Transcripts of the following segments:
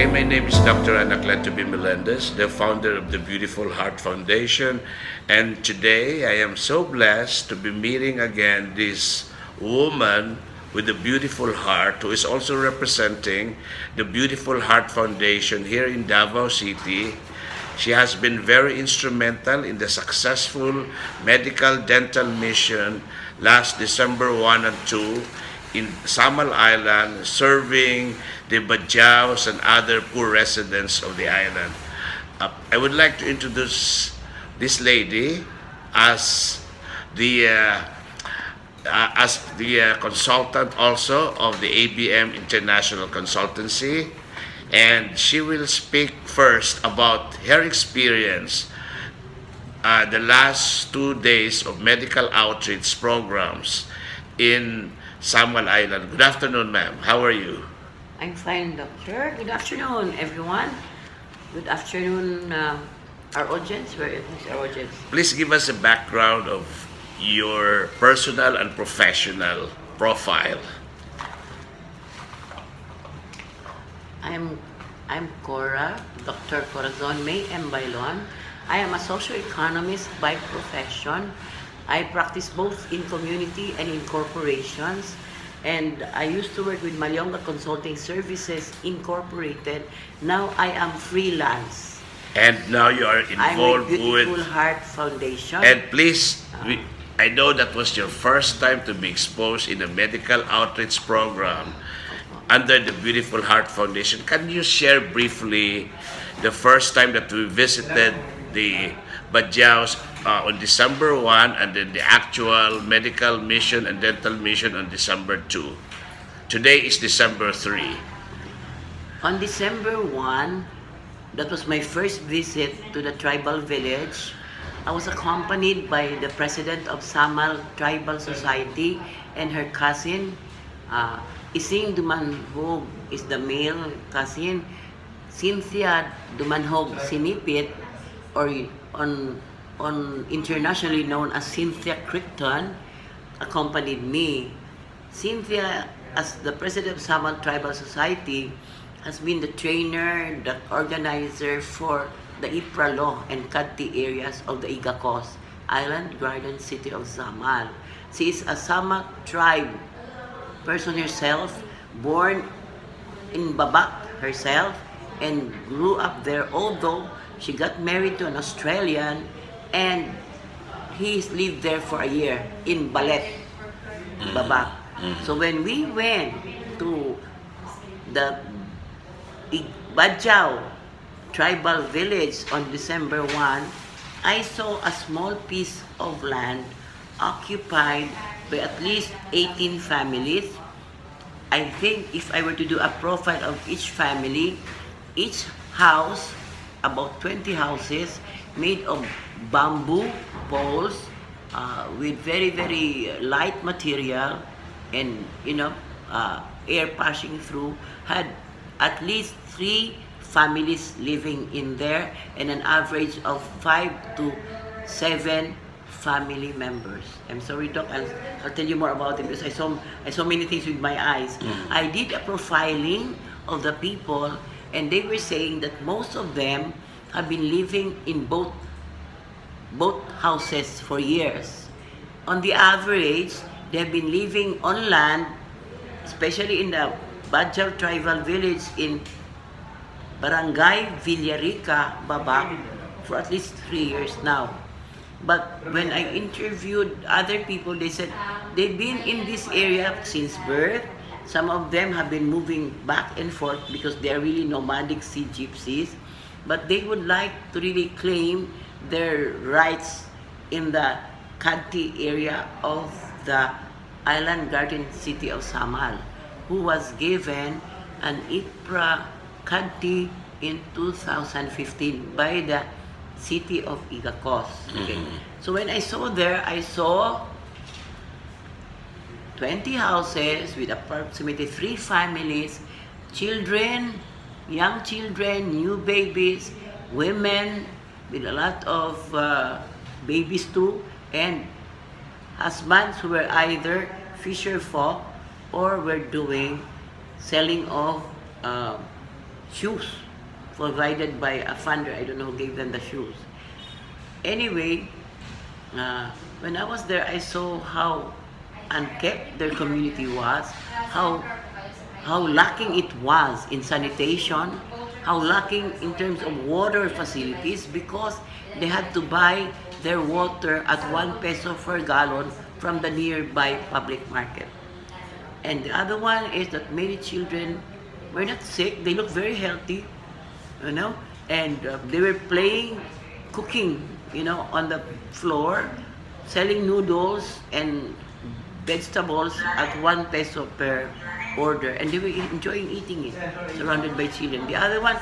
Okay, my name is Dr. Anacleto Millendez, the founder of the Beautiful Heart Foundation, and today I am so blessed to be meeting again this woman with a beautiful heart who is also representing the Beautiful Heart Foundation here in Davao City. She has been very instrumental in the successful medical dental mission last December 1 and 2 in Samal Island, serving the Badjaos and other poor residents of the island. I would like to introduce this lady as the consultant also of the ABM International Consultancy, and she will speak first about her experience the last 2 days of medical outreach programs in Samal Island. Good afternoon, ma'am. How are you? I'm fine, doctor. Good afternoon, everyone. Good afternoon, our audience. Where is our audience? Please give us a background of your personal and professional profile. I'm Dr. Corazon May M. Baylon. I am a socioeconomist by profession. I practice both in community and in corporations. And I used to work with Malyonga Consulting Services Incorporated. Now I am freelance. And now you are involved with Beautiful with... Heart Foundation. And please, I know that was your first time to be exposed in a medical outreach program under the Beautiful Heart Foundation. Can you share briefly the first time that we visited the Badjaos on December 1 and then the actual medical mission and dental mission on December 2? Today is December 3. On December 1, that was my first visit to the tribal village. I was accompanied by the president of Samal Tribal Society and her cousin. Ising Dumanhog is the male cousin. Cynthia Dumanhog Sinipit, or on internationally known as Cynthia Crichton, accompanied me. Cynthia, as the president of Samal Tribal Society, has been the trainer, the organizer for the Ipralo and Kadti areas of the IGACOS, Island Garden City of Samal. She is a Sama tribe person herself, born in Babak herself, and grew up there, although she got married to an Australian, and he's lived there for a year in Balet, Babak. So when we went to the Badjaos tribal village on December 1, I saw a small piece of land occupied by at least 18 families. I think if I were to do a profile of each family, each house, about 20 houses, made of bamboo poles with very, very light material, and air passing through, had at least 3 families living in there, and an average of 5 to 7 family members. I'm sorry, Doc, I'll tell you more about it because I saw many things with my eyes. I did a profiling of the people, and they were saying that most of them have been living in both houses for years. On the average, they have been living on land, especially in the Badjaos tribal village in Barangay Villarica, Babak, for at least 3 years now. But when I interviewed other people, they said they've been in this area since birth. Some of them have been moving back and forth because they are really nomadic sea gypsies. But they would like to really claim their rights in the Kadti area of the Island Garden City of Samal, who was given an IPRA Kadti in 2015 by the city of IGACOS. Okay. So when I saw there, I saw 20 houses with approximately 3 families, children, young children, new babies, women with a lot of babies too, and husbands who were either fisher folk or were doing selling of shoes provided by a funder. I don't know who gave them the shoes. Anyway, when I was there, I saw how unkept their community was, how lacking it was in sanitation, how lacking in terms of water facilities, because they had to buy their water at 1 peso per gallon from the nearby public market. And the other one is that many children were not sick, they looked very healthy, and they were playing, cooking, on the floor, selling noodles and vegetables at 1 peso per order, and they were enjoying eating it, surrounded by children. The other one,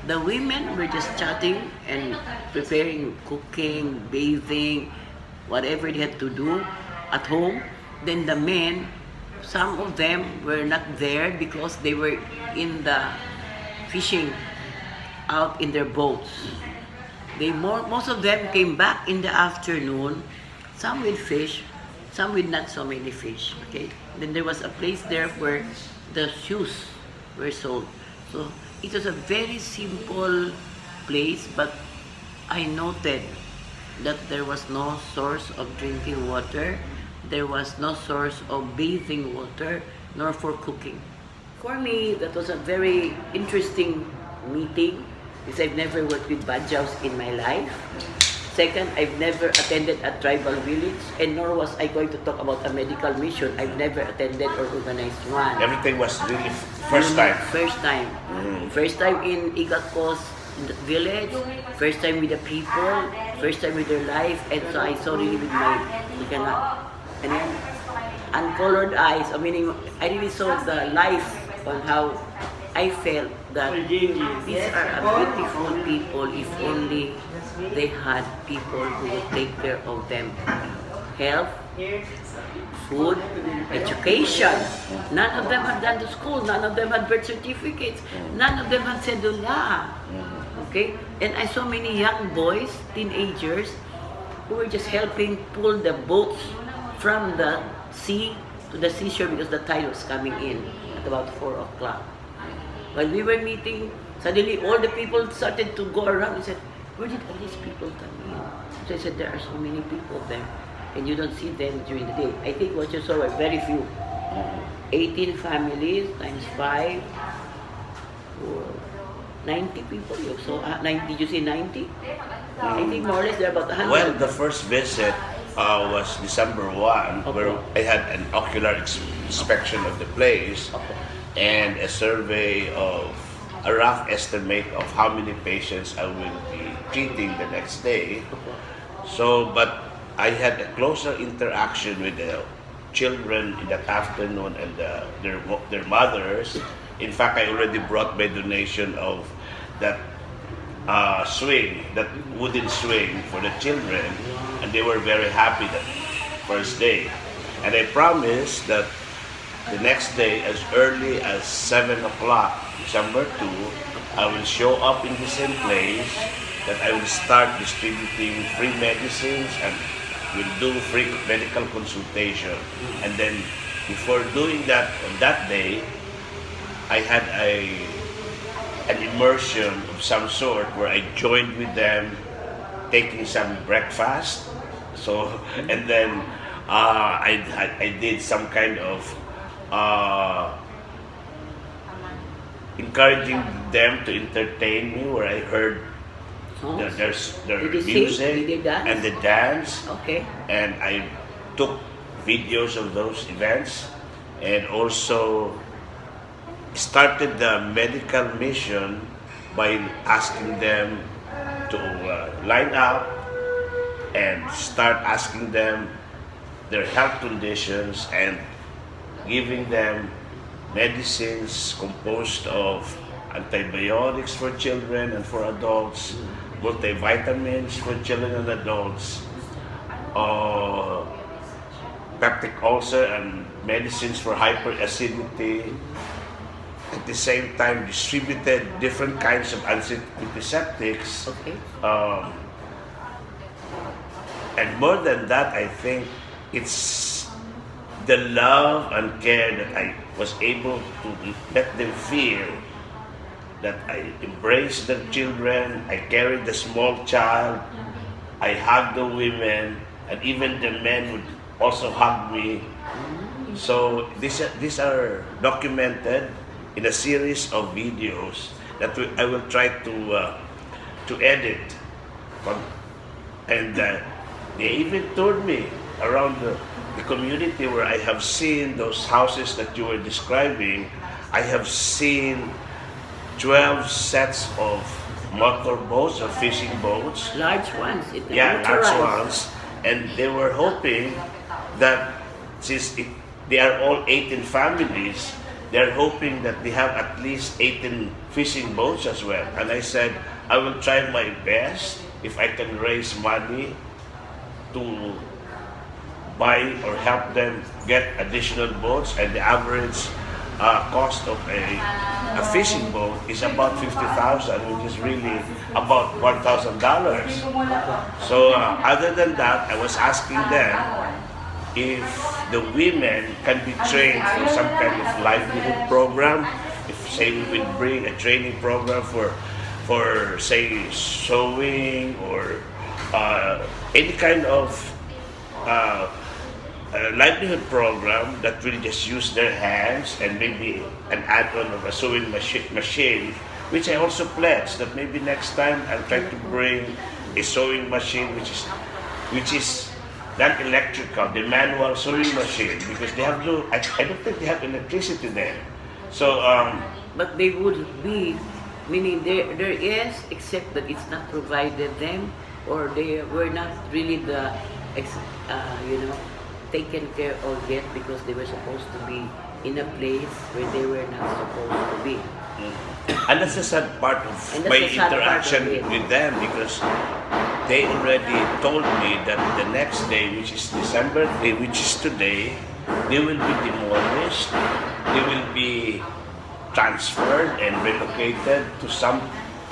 the women were just chatting and preparing, cooking, bathing, whatever they had to do at home. Then the men, some of them were not there because they were in the fishing out in their boats. Most of them came back in the afternoon, some with fish, some with not so many fish. Okay. Then there was a place there where the shoes were sold. So it was a very simple place, but I noted that there was no source of drinking water, there was no source of bathing water, nor for cooking. For me, that was a very interesting meeting, because I've never worked with Badjaos in my life. Second, I've never attended a tribal village, and nor was I going to talk about a medical mission. I've never attended or organized one. Everything was really first time. First time. First time in IGACOS village, first time with the people, first time with their life, and so I saw really with my, and then uncolored eyes, meaning I really saw the life on how I felt that these are a beautiful people if only they had people who would take care of them. Health, food, education. None of them had gone to school, none of them had birth certificates, none of them had cedula. Okay? And I saw many young boys, teenagers, who were just helping pull the boats from the sea to the seashore because the tide was coming in at about 4 o'clock. While we were meeting, suddenly all the people started to go around and said, where did all these people come in? So I said, there are so many people there, and you don't see them during the day. I think what you saw were very few. 18 families times 5, 90 people. So, 90, did you say 90? I think more or less there are about 100. Well, the first visit was December 1, where I had an ocular inspection of the place and a survey of a rough estimate of how many patients I will be treating the next day. So, but I had a closer interaction with the children in that afternoon and their mothers. In fact, I already brought my donation of that swing, that wooden swing for the children, and they were very happy that first day. And I promised that the next day, as early as 7 o'clock, December 2, I will show up in the same place, that I will start distributing free medicines and will do free medical consultation. And then, before doing that on that day, I had an immersion of some sort where I joined with them, taking some breakfast. So, and then I did some kind of encouraging them to entertain me, where I heard their music and the dance. Okay. And I took videos of those events, and also started the medical mission by asking them to line up and start asking them their health conditions and giving them medicines composed of antibiotics for children and for adults, multivitamins for children and adults, peptic ulcer and medicines for hyperacidity. At the same time, distributed different kinds of antiseptics. Okay. And more than that, I think it's the love and care that I was able to let them feel that I embrace the children, I carry the small child, I hug the women, and even the men would also hug me. So these are documented in a series of videos that I will try to edit. From, and they even told me around the community where I have seen those houses that you were describing, I have seen 12 sets of motorboats or fishing boats. Large ones. Yeah, large motorized. ones. And they were hoping that since they are all 18 families, they're hoping that they have at least 18 fishing boats as well. And I said, I will try my best if I can raise money to buy or help them get additional boats. And the average cost of a fishing boat is about 50,000, which is really about $1,000. So other than that, I was asking them if the women can be trained for some kind of livelihood program. If say we would bring a training program for say sewing or any kind of livelihood program that will just use their hands and maybe an add-on of a sewing machine, which I also pledged that maybe next time I'll try to bring a sewing machine which is not electrical, the manual sewing machine, because they have no, I don't think they have electricity there. So But they would be, meaning there is, except that it's not provided them, or they were not really taken care of yet because they were supposed to be in a place where they were not supposed to be. and that's the sad part of And that's my the sad part interaction of it. with them, because they already told me that the next day, which is December day, which is today, they will be demolished, they will be transferred and relocated to some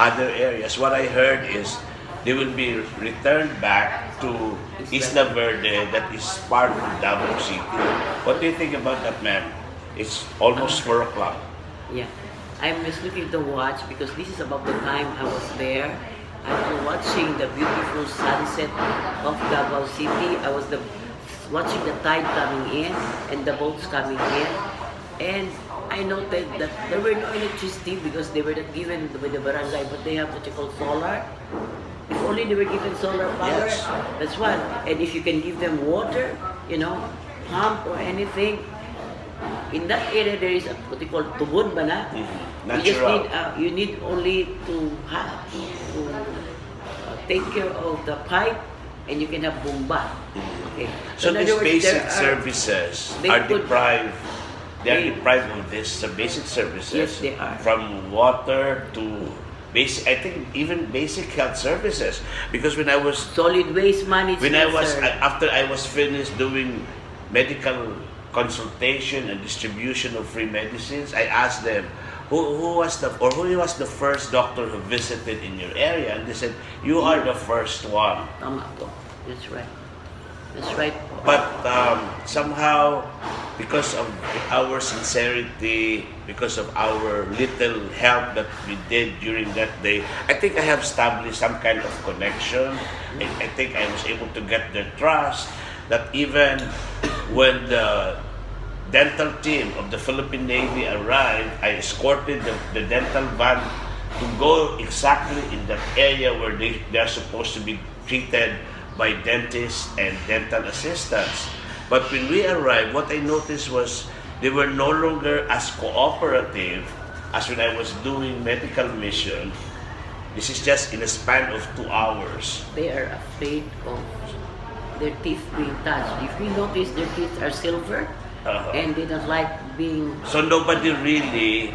other areas. What I heard is they will be returned back to Isla Verde, that is part of Davao City. What do you think about that, ma'am? It's almost 4 o'clock. Yeah, I'm just looking at the watch because this is about the time I was there. I was watching the beautiful sunset of Davao City. I was watching the tide coming in and the boats coming in. And I noted that there were no electricity because they were not given by the barangay, but they have what you call solar. If only they were given solar power, Yes. that's one. And if you can give them water, pump or anything, in that area there is what they call tubod ba na? You just Natural. need, you need only to have to take care of the pipe, and you can have bomba. Okay. So in these other words, basic there are- services they are could- deprived. They are they- deprived of this basic services. Yes, they are. From water to basic, I think even basic health services. Because when I was solid waste management. when I was sir. after I was finished doing medical consultation and distribution of free medicines, I asked them who was the first doctor who visited in your area, and they said you are the first one. Tama po. That's right. That's right po. But somehow, because of our sincerity, because of our little help that we did during that day, I think I have established some kind of connection. I think I was able to get their trust that even when the dental team of the Philippine Navy arrived, I escorted the dental van to go exactly in that area where they are supposed to be treated by dentists and dental assistants. But when we arrived, what I noticed was they were no longer as cooperative as when I was doing medical mission. This is just in a span of 2 hours. They are afraid of their teeth being touched. If you notice, their teeth are silver, and they don't like being. So nobody really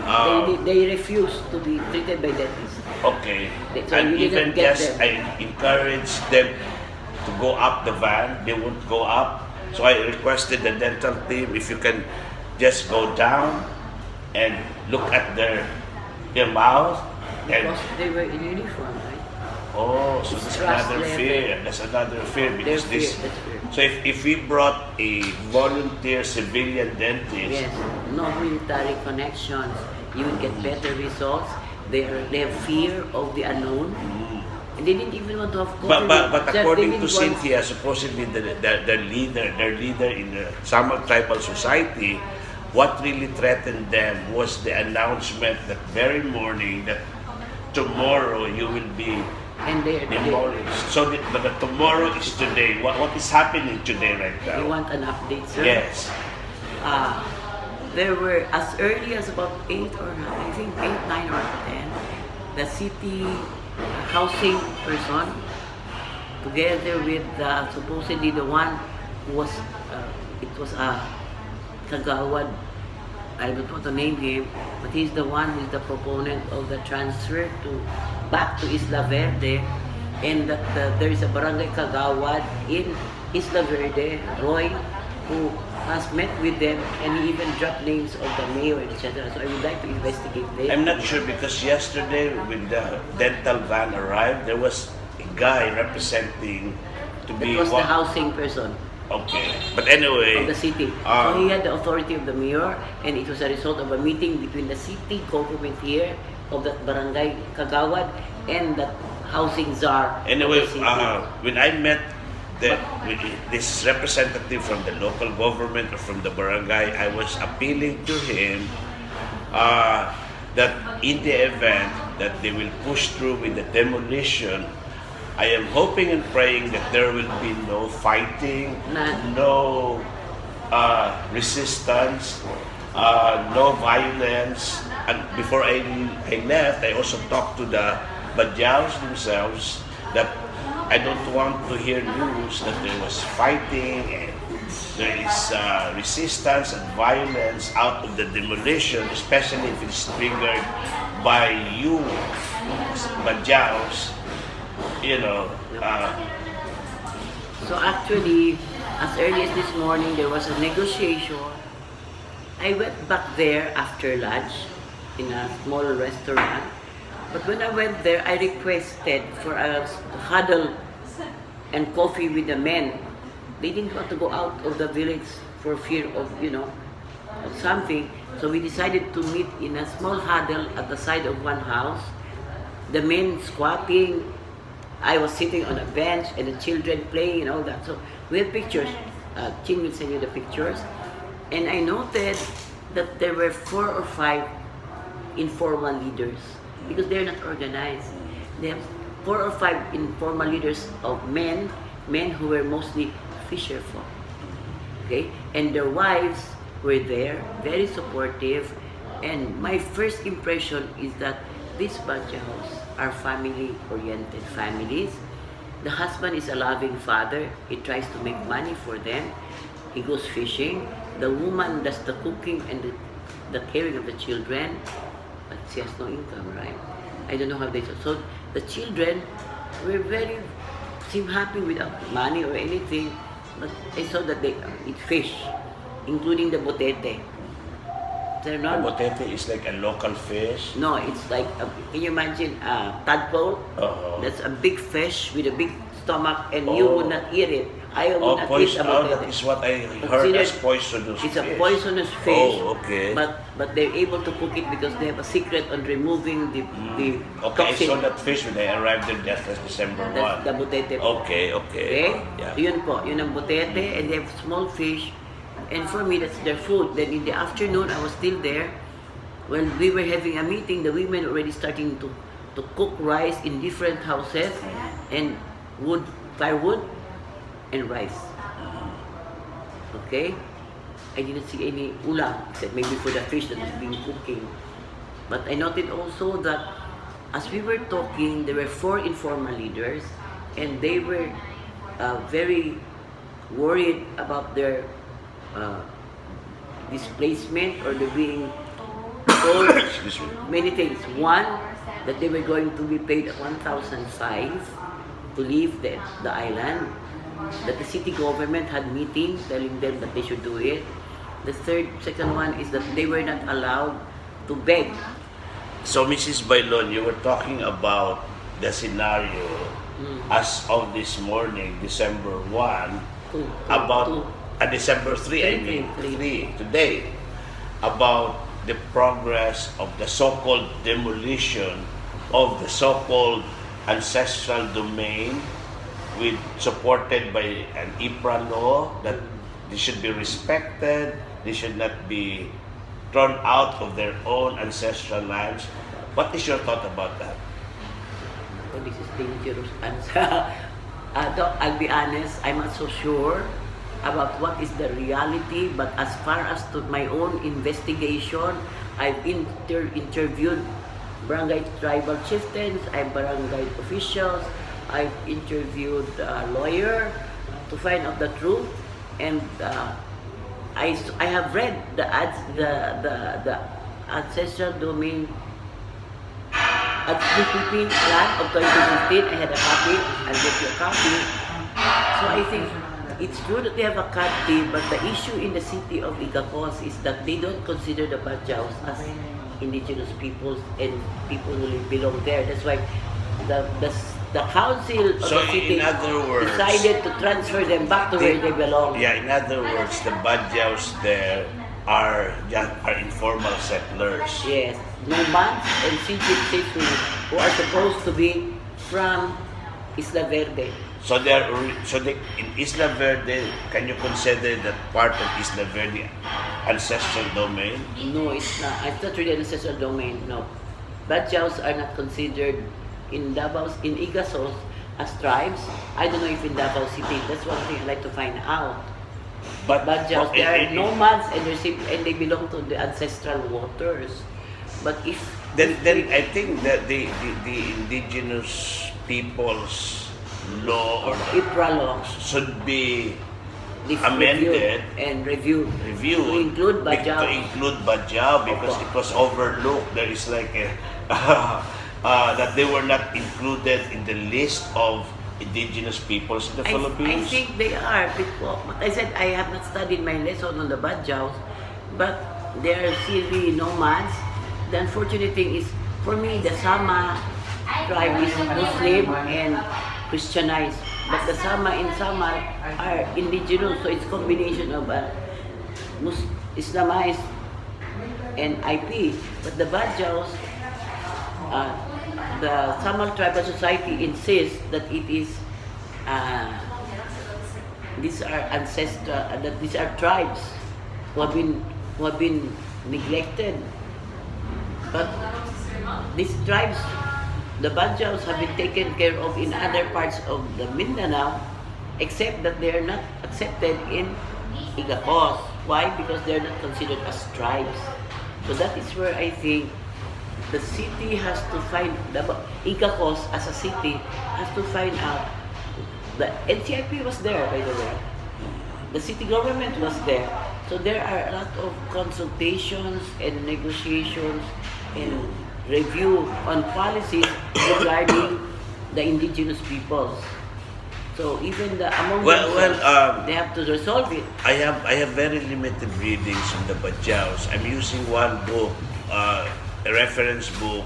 They refuse to be treated by dentists. okay. So And you even didn't get just them. I encouraged them to go up the van. They won't go up. So I requested the dental team if you can just go down and look at their mouth. And Because they were in uniform, right? oh, so that's Trust another level. fear. That's another fear because Their this. fear, that's fear. So if we brought a volunteer civilian dentist, Yes, no military connections. You will get better results. they have fear of the unknown. And they didn't even want to have coffee. But They according to didn't want- Cynthia, supposedly their leader in the Samal Tribal Society, what really threatened them was the announcement that very morning that tomorrow you will be and they demolished. So, but the tomorrow is today. What is happening today right you now? want an update, sir? Yes. There were as early as about 8 or 9, I think 8, 9 or 10, the city housing person, together with supposedly the one who was, it was a Kagawad, I don't want to name him, but he's the one who's the proponent of the transfer back to Isla Verde, and that there is a barangay Kagawad in Isla Verde, Roy, who has met with them, and he even dropped names of the mayor, etc. So I would like to investigate this. I'm not sure because yesterday when the dental van arrived, there was a guy representing to be It was the housing person Okay, but anyway, of the city. So he had the authority of the mayor, and it was a result of a meeting between the city government here of that barangay Kagawad and the housing czar. anyway, of the city. when I met with this representative from the local government or from the barangay, I was appealing to him that in the event that they will push through with the demolition, I am hoping and praying that there will be no fighting, None. no resistance, no violence. And before I left, I also talked to the Badjaos themselves that I don't want to hear news that there was fighting and there is resistance and violence out of the demolition, especially if it's triggered by you, Badjaos. So actually, as early as this morning, there was a negotiation. I went back there after lunch in a small restaurant. But when I went there, I requested for a huddle and coffee with the men. They didn't want to go out of the village for fear of, of something. So we decided to meet in a small huddle at the side of one house. The men squatting, I was sitting on a bench, and the children playing and all that. So we have pictures. Chin will send you the pictures. And I noted that there were 4 or 5 informal leaders because they're not organized. They have 4 or 5 informal leaders of men who were mostly fisher folk. Okay? And their wives were there, very supportive. And my first impression is that these Badjaos are family-oriented families. The husband is a loving father. He tries to make money for them. He goes fishing. The woman does the cooking and the caring of the children, but she has no income, right? I don't know how they... So the children were seem happy without money or anything, but I saw that they eat fish, including the botete. They're not... Botete is like a local fish. No, it's like, can you imagine a tadpole? That's a big fish with a big stomach, and you would not eat it. I would not eat a botete. That is what I heard as poisonous It's fish. a poisonous fish. Oh, okay. But they're able to cook it because they have a secret on removing the Okay, I toxin. saw that fish when I arrived there just last December 1. That's the botete. Okay. Okay? Yeah. Yun po, yun ang botete, and they have small fish. And for me, that's their food. Then in the afternoon, I was still there. When we were having a meeting, the women already starting to cook rice in different houses, and firewood, and rice. Okay? I didn't see any ulam, except maybe for the fish that was being cooking. But I noted also that as we were talking, there were 4 informal leaders, and they were very worried about their displacement, or they're being told many things. One, that they were going to be paid 1,005 to leave the island. That the city government had meetings telling them that they should do it. The second one is that they were not allowed to beg. So, Mrs. Baylon, you were talking about the scenario as of this morning, December 1, about December 3, I mean, 3, today, about the progress of the so-called demolition of the so-called ancestral domain with supported by an IPRA law that they should be respected, they should not be thrown out of their own ancestral lands. What is your thought about that? Oh, this is dangerous answer. Doc, I'll be honest, I'm not so sure about what is the reality, but as far as to my own investigation, I've interviewed barangay tribal chieftains, I've barangay officials, I've interviewed a lawyer to find out the truth, and I have read the ancestral domain at DPP plan of 2015. I had a copy. I'll get you a copy. So I think it's true that they have a copy, but the issue in the city of IGACOS is that they don't consider the Badjaos as indigenous peoples and people who belong there. That's why the council of So the city in other words, decided to transfer them back to where they belong. yeah, in other words, the Badjaos there are informal settlers. Yes, nomads and sea gypsies who are supposed to be from Isla Verde. So in Isla Verde, can you consider that part of Isla Verde ancestral domain? No, it's not. It's not really an ancestral domain. No, Badjaos are not considered in Davao, in IGACOS as tribes. I don't know if in Davao City. That's one thing I'd like to find out. But Badjaos, they are nomads and they belong to the ancestral waters. But if then I think that the indigenous peoples law or IPRA law should be is amended reviewed to include Badjao. To include Badjao because it was overlooked. There is like a that they were not included in the list of indigenous peoples in the Philippines. I think they are because I said I have not studied my lesson on the Badjaos, but they are really nomads. The unfortunate thing is, for me, the Sama tribe is Muslim and Christianized, but the Sama in Samal are indigenous, so it's combination of Islamized and IP. But the Badjaos, the Samal Tribal Society insists that it is these are ancestral, that these are tribes who have been neglected. But these tribes, the Badjaos, have been taken care of in other parts of the Mindanao, except that they are not accepted in IGACOS. Why? Because they are not considered as tribes. So that is where I think the city has to find, the IGACOS as a city has to find out. The NCIP was there, by the way. The city government was there. So there are a lot of consultations and negotiations and review on policies regarding the indigenous peoples. So even among themselves, they have to resolve it. I have very limited readings on the Badjaos. I'm using one book, a reference book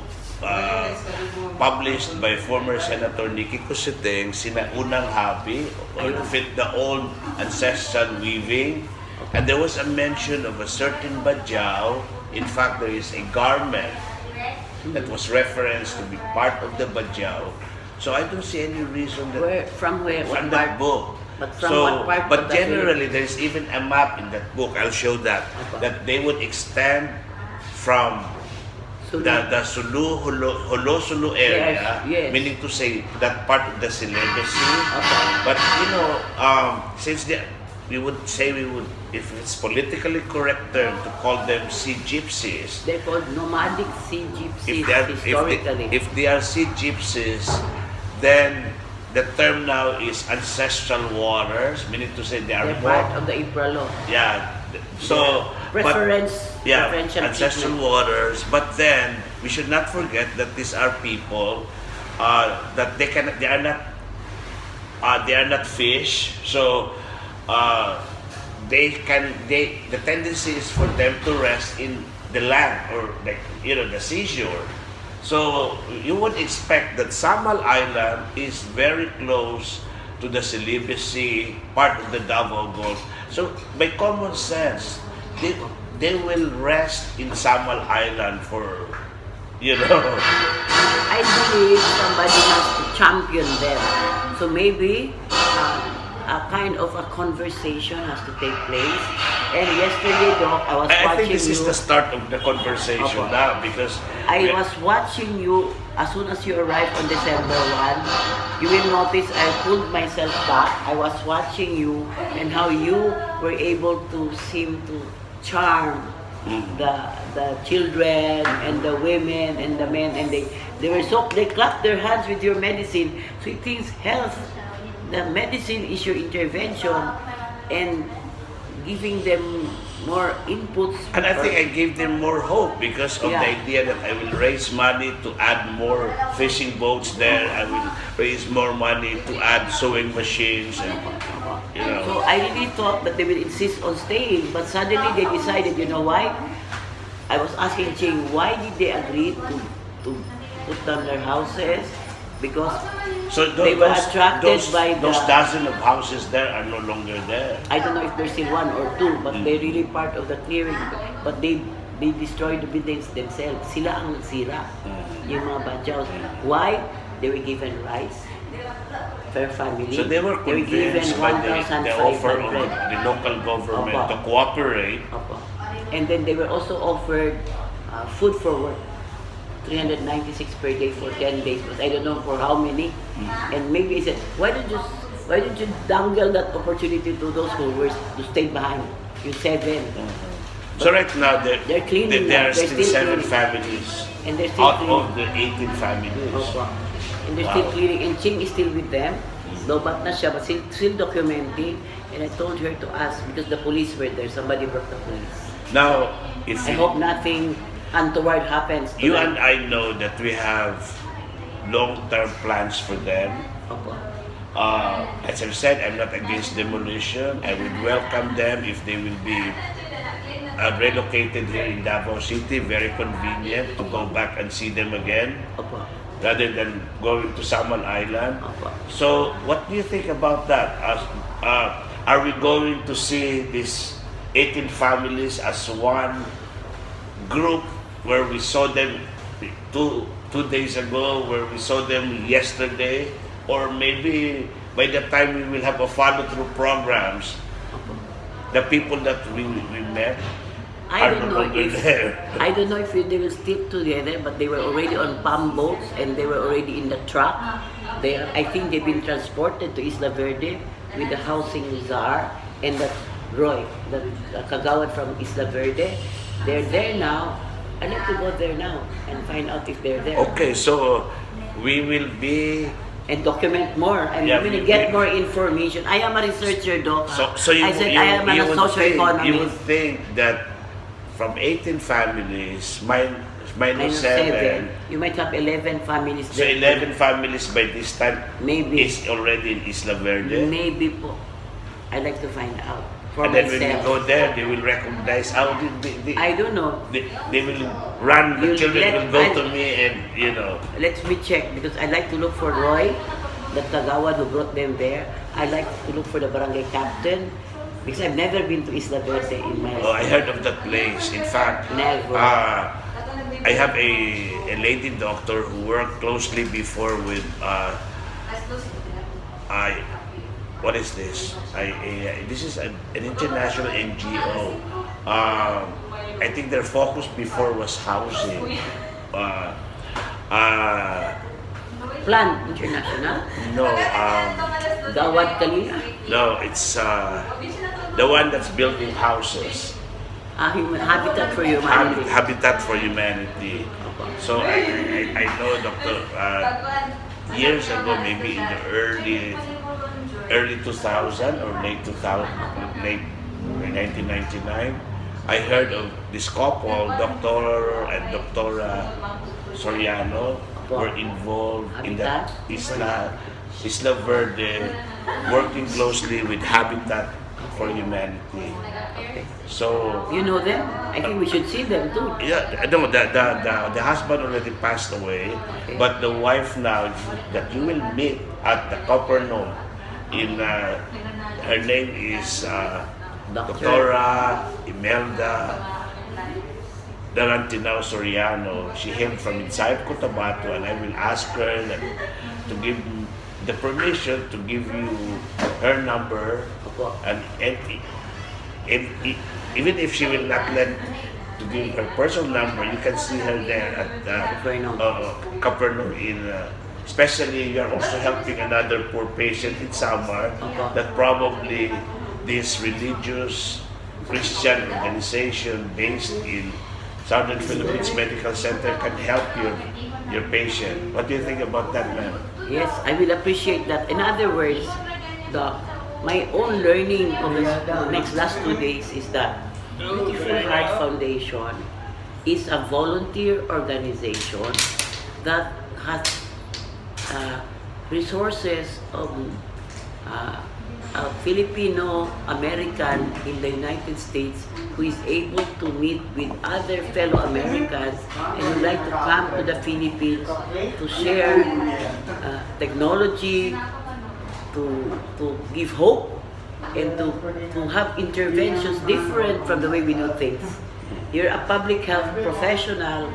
published by former Senator Nikki Cositeng, Sinaunang Happy, or fit the old ancestral weaving. And there was a mention of a certain Badjao. In fact, there is a garment that was referenced to be part of the Badjao. So I don't see any reason that From that book. But from what part? But generally, there is even a map in that book. I'll show that they would extend from the Sulu, Holo Sulu area, yes. meaning to say that part of the celibacy. But since we would, if it's politically correct term to call them sea gypsies. They're called nomadic sea gypsies historically. If they are sea gypsies, then the term now is ancestral waters, meaning to say they're part of the IPRA law. Yeah. So Preferential ancestral treatment. waters. But then we should not forget that these are people that they are not fish. So the tendency is for them to rest in the land or the seashore. So you would expect that Samal Island is very close to the Celebes Sea, part of the Davao Gulf. So by common sense, they will rest in Samal Island for, you know. I believe somebody has to champion them. So maybe a kind of a conversation has to take place. And yesterday, Doc, I was I watching think this is you. the start of the conversation Opo. now because I was watching you as soon as you arrived on December 1. You will notice I pulled myself back. I was watching you and how you were able to seem to charm the children and the women and the men, and they clapped their hands with your medicine. So it is health. The medicine is your intervention and giving them more inputs. and I think I gave them more hope because of the Yeah. idea that I will raise money to add more fishing boats there. I will raise more money to add sewing machines and you know. So I really thought that they will insist on staying, but suddenly they decided, you know why? I was asking Ching, why did they agree to put down their houses? Because So they were attracted by those the, dozen of houses there are no longer there. I don't know if there's still one or two, but they're really part of the clearing. But they destroyed the buildings themselves. Sila ang nagsira, yung mga Badjaos. Why? They were given rights per family. So they were convinced by the offer of 1,500. the local government Opo. to cooperate. Opo. And then they were also offered food for work, 396 per day for 10 days, but I don't know for how many. And maybe I said, why don't you dangle that opportunity to those who were to stay behind? You 7. So right now They're cleaning there now. are They're still still 7 cleaning. families And they're still out cleaning. of the 18 families. Opo. And they're still cleaning. And Ching is still with them. Lobat na siya, but still documenting. And I told her to ask because the police were there. Somebody brought the police. Now, if I hope nothing untoward happens to you them. and I know that we have long-term plans for them. Opo. As I've said, I'm not against demolition. I would welcome them if they will be relocated here in Davao City. Very convenient to go back and see them again Opo. rather than going to Samal Island. Opo. So, what do you think about that? Are we going to see these 18 families as one group where we saw them two days ago, where we saw them yesterday, or maybe by the time we will have a follow-through programs, the people that we met I are don't no know longer if there. I don't know if they will stick together, but they were already on palm boats and they were already in the truck. I think they've been transported to Isla Verde with the housing czar and that Roy, the kagawad from Isla Verde. They're there now. I'd like to go there now and find out if they're there. Okay, so we will be. And document more. I'm Yeah, going to we- get more information. I am a researcher, Doc. So you, I said you, I am you a would social think, economist. you would think that from 18 families minus 7, 7. You might have 11 families so there. 11 families by this time Maybe. is already in Isla Verde. Maybe po. I'd like to find out for And then when we myself. go there, they will recognize how I don't know. they will run, the You'll children let- will go to me and, you know. Let me check because I'd like to look for Roy, the kagawad who brought them there. I'd like to look for the barangay captain because I've never been to Isla Verde in my Oh, I life. heard of that place. In fact, Never. I have a lady doctor who worked closely before with what is this? This is an international NGO. I think their focus before was housing. Plan International. No, Gawad Kalina. no, it's the one that's building houses. Habitat for Humanity. Habitat for Humanity. So I know Dr. Years ago, maybe in the early 2000 or late 2000, late 1999, I heard of this couple, Dr. and Dra. Soriano, were involved in that Isla Verde, working closely with Habitat for Humanity. So You know them? I think we should see them too. yeah, no, the husband already passed away, Okay. but the wife now that you will meet at the Capernaum in her name is Doctor. Doctora Imelda Darantinao Soriano. She hailed from inside Cotabato, and I will ask her to give the permission to give you her number, Opo. and even if she will not let to give her personal number, you can see her there at Capernaum especially you are also helping another poor patient in Samar that probably this religious Christian organization based in Southern Philippines Medical Center can help your patient. What do you think about that, ma'am? Yes, I will appreciate that. In other words, my own learning of the last 2 days is that Beautiful Heart Foundation is a volunteer organization that has resources of a Filipino American in the United States who is able to meet with other fellow Americans and would like to come to the Philippines to share technology, to give hope, and to have interventions different from the way we do things. You're a public health professional,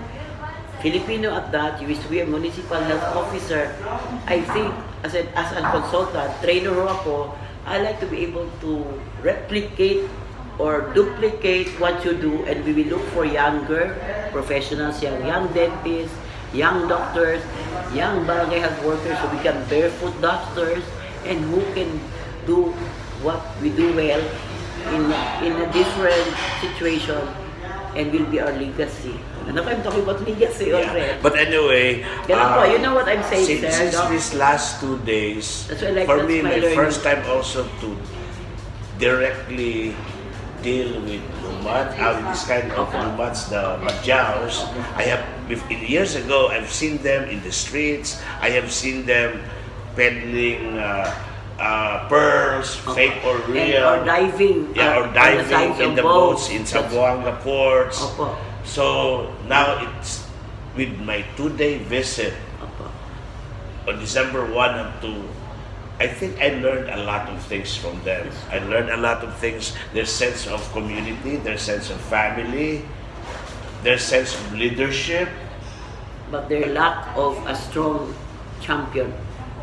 Filipino at that, you used to be a municipal health officer. I think as a consultant, trainer ho ako, I like to be able to replicate or duplicate what you do, and we will look for younger professionals, young dentists, young doctors, young barangay health workers who become barefoot doctors and who can do what we do well in a different situation and will be our legacy. And now I'm talking about legacy already. But anyway, you know what I'm saying, since these last 2 days, for me, my first time also to directly deal with lumad, this kind of lumads, the Badjaos. Years ago, I've seen them in the streets. I have seen them peddling pearls, fake or real, or diving, or diving in the boats in Zamboanga ports. Opo. So now it's with my 2-day visit on December 1 up to, I think I learned a lot of things from them. I learned a lot of things, their sense of community, their sense of family, their sense of leadership. But their lack of a strong champion.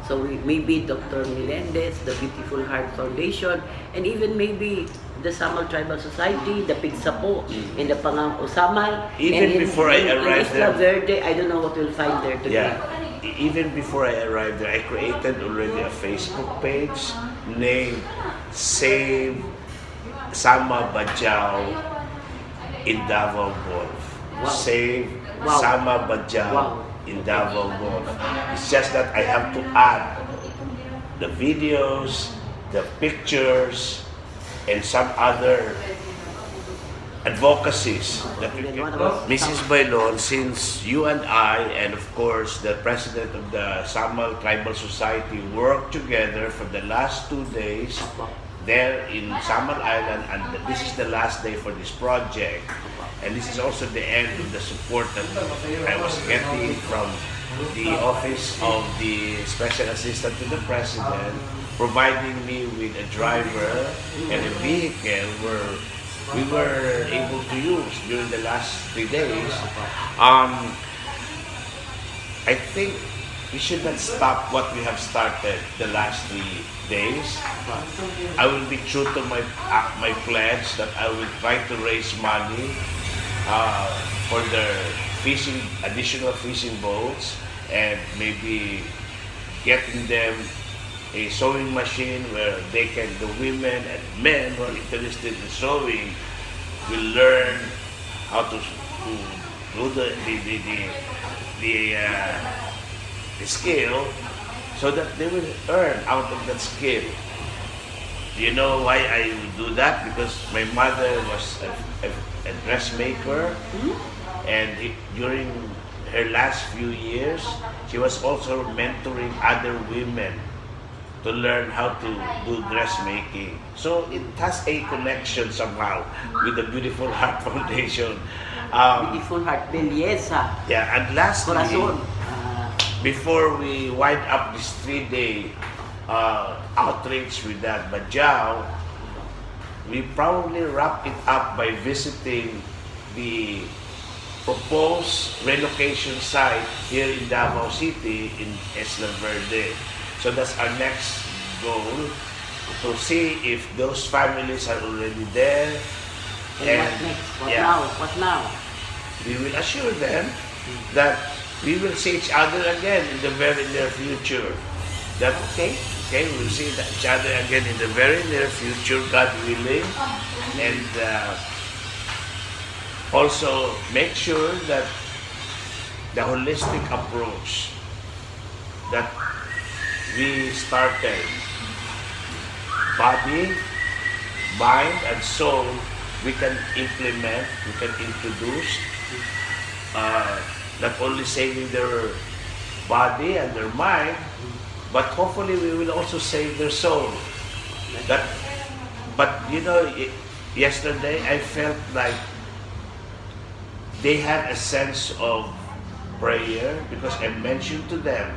So maybe Dr. Millendez, the Beautiful Heart Foundation, and even maybe the Samal Tribal Society, the Pigsapo, and the Pangang Samal. Even before I arrived there, Verde, I don't know what we'll find there today. Yeah, even before I arrived there, I created already a Facebook page named Save Sama Badjao in Davao Golf. Wow. Save Wow. Sama Badjao. Wow. In Davao Golf. It's just that I have to add the videos, the pictures, and some other advocacies that we can. Mrs. Baylon, since you and I, and of course the president of the Samal Tribal Society, worked together for the last 2 days there in Samal Island, and this is the last day for this project. And this is also the end of the support that I was getting from the Office of the Special Assistant to the President, providing me with a driver and a vehicle where we were able to use during the last 3 days. I think we should not stop what we have started the last 3 days. I will be true to my pledge that I will try to raise money for the additional fishing boats, and maybe getting them a sewing machine where the women and men who are interested in sewing will learn how to do the skill, so that they will earn out of that skill. Do you know why I would do that? Because my mother was a dressmaker, and during her last few years, she was also mentoring other women to learn how to do dressmaking. So it has a connection somehow with the Beautiful Heart Foundation. Beautiful Heart, Belleza. Yeah, and lastly, Corazon. before we wind up this 3-day outreach with that Badjao, we probably wrap it up by visiting the proposed relocation site here in Davao City in Isla Verde. So that's our next goal, to see if those families are already there. And what next? What yeah, now? What now? we will assure them that we will see each other again in the very near future. That Okay. okay, we'll see each other again in the very near future, God willing, and also make sure that the holistic approach that we started, body, mind, and soul, we can implement, we can introduce, not only saving their body and their mind, but hopefully we will also save their soul. That, but you know, yesterday I felt like they had a sense of prayer, because I mentioned to them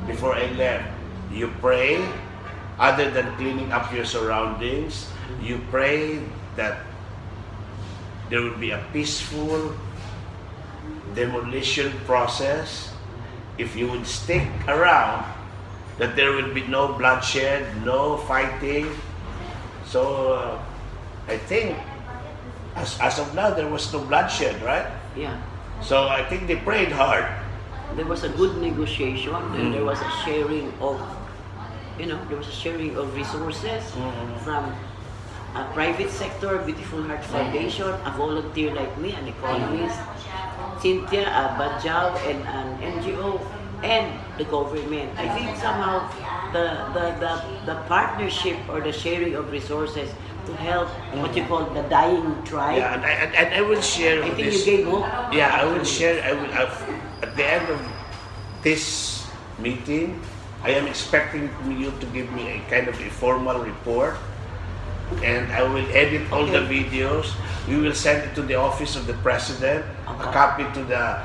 before I left, you pray, other than cleaning up your surroundings, you pray that there will be a peaceful demolition process. If you would stick around, that there will be no bloodshed, no fighting. So I think as of now there was no bloodshed, right? Yeah. So I think they prayed hard. There was a good negotiation, and there was a sharing of, there was a sharing of resources from a private sector, Beautiful Heart Foundation, a volunteer like me, an economist, Cynthia, a Badjaos, and an NGO, and the government. I think somehow the partnership or the sharing of resources to help what you call the dying tribe. Yeah, and I will share I think this. you gave hope. Yeah, I will share. I will at the end of this meeting, I am expecting you to give me a kind of a formal report, and I will edit all the videos. We will send it to the office of the president, a copy to the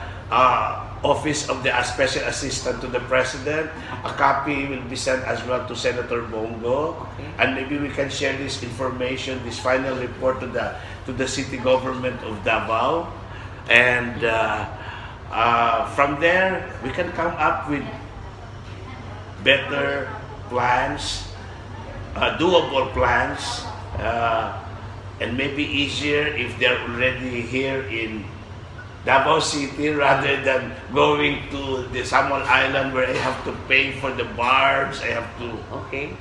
office of the special assistant to the president. A copy will be sent as well to Senator Bongo, and maybe we can share this information, this final report to the city government of Davao, and from there we can come up with better plans, doable plans, and maybe easier if they're already here in Davao City, rather than going to the Samal Island where I have to pay for the bars. I have to. Okay.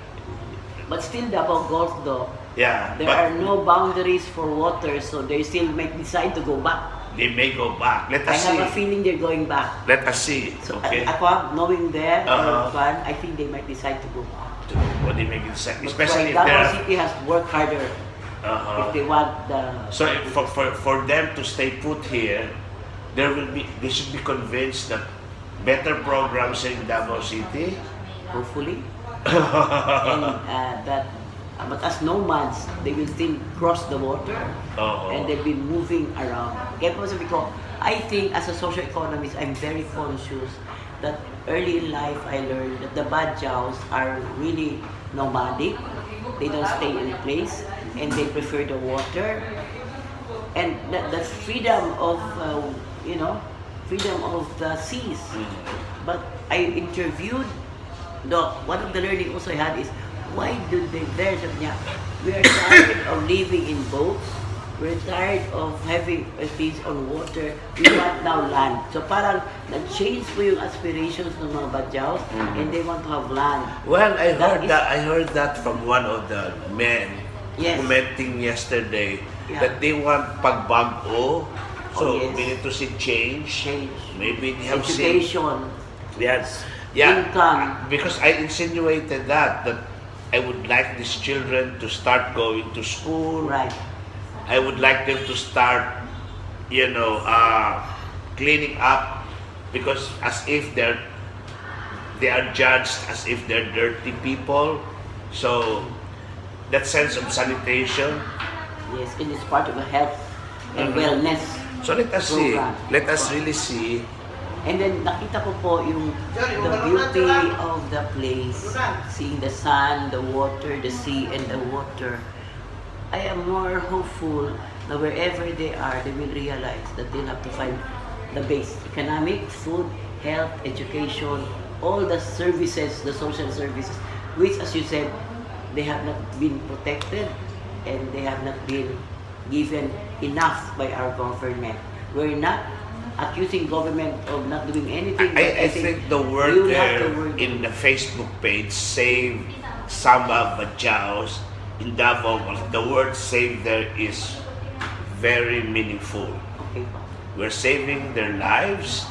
But still Davao Gulf though. Yeah. There are no boundaries for water, so they still might decide to go back. They may go back. Let I us see. have a feeling they're going back. Let us see. So Okay. ako, knowing them, I think they might decide to go back. What they make it, But especially if Davao they're. City has to work harder if they want the. So for them to stay put here, they should be convinced that better programs in Davao City. Hopefully. And but as nomads, they will still cross the water, and they'll be moving around. Because I think as a social economist, I'm very conscious that early in life I learned that the Badjaos are really nomadic. They don't stay in place, and they prefer the water. And the freedom of, freedom of the seas. But I interviewed, one of the learning also I had is, why do they, we are tired of living in boats, we're tired of having a piece on water, we want now land. So parang nag-change po yung aspirations ng mga Badjaos, and they want to have land. Well, I heard that from one of the men commenting yesterday that they want pagbago. So we need to see change. Maybe they have education. Yes. Income. Because I insinuated that I would like these children to start going to school. Right. I would like them to start, cleaning up, because as if they are judged as if they're dirty people. So that sense of sanitation. Yes, it is part of a health and wellness. So let us program. see. Let us really see. And then nakita ko po yung the beauty of the place, seeing the sun, the water, the sea, and the water. I am more hopeful Now wherever they are, they will realize that they'll have to find the base. Economic, food, health, education, all the services, the social services, which as you said, they have not been protected and they have not been given enough by our government. We're not accusing government of not doing anything. But I think the word you have there to work. in the Facebook page, Save Samal Badjaos in Davao, the word save there is very meaningful. Okay. We're saving their lives.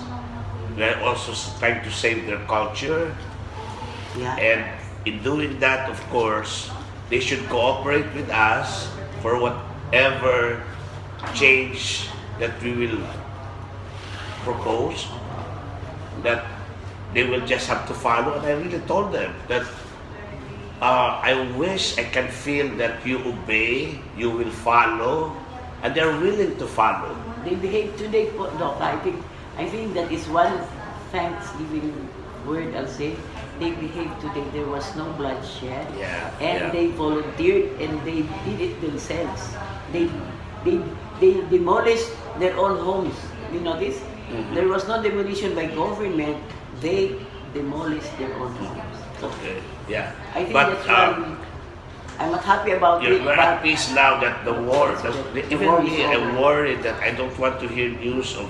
We're also trying to save their culture. Yeah. And in doing that, of course, they should cooperate with us for whatever change that we will propose, that they will just have to follow. And I really told them that I wish I can feel that you obey, you will follow, and they're willing to follow. They behave today, Doc. I think that is one Thanksgiving word I'll say. They behaved today. There was no bloodshed, Yeah, and yeah. they volunteered and they did it themselves. They demolished their own homes. You know this? Mhm. There was no demolition by government. They demolished their own homes. Okay, yeah. I think But that's why I'm not happy about you're it. we're But at peace now that the war, even war me, is over. I'm worried that I don't want to hear news of,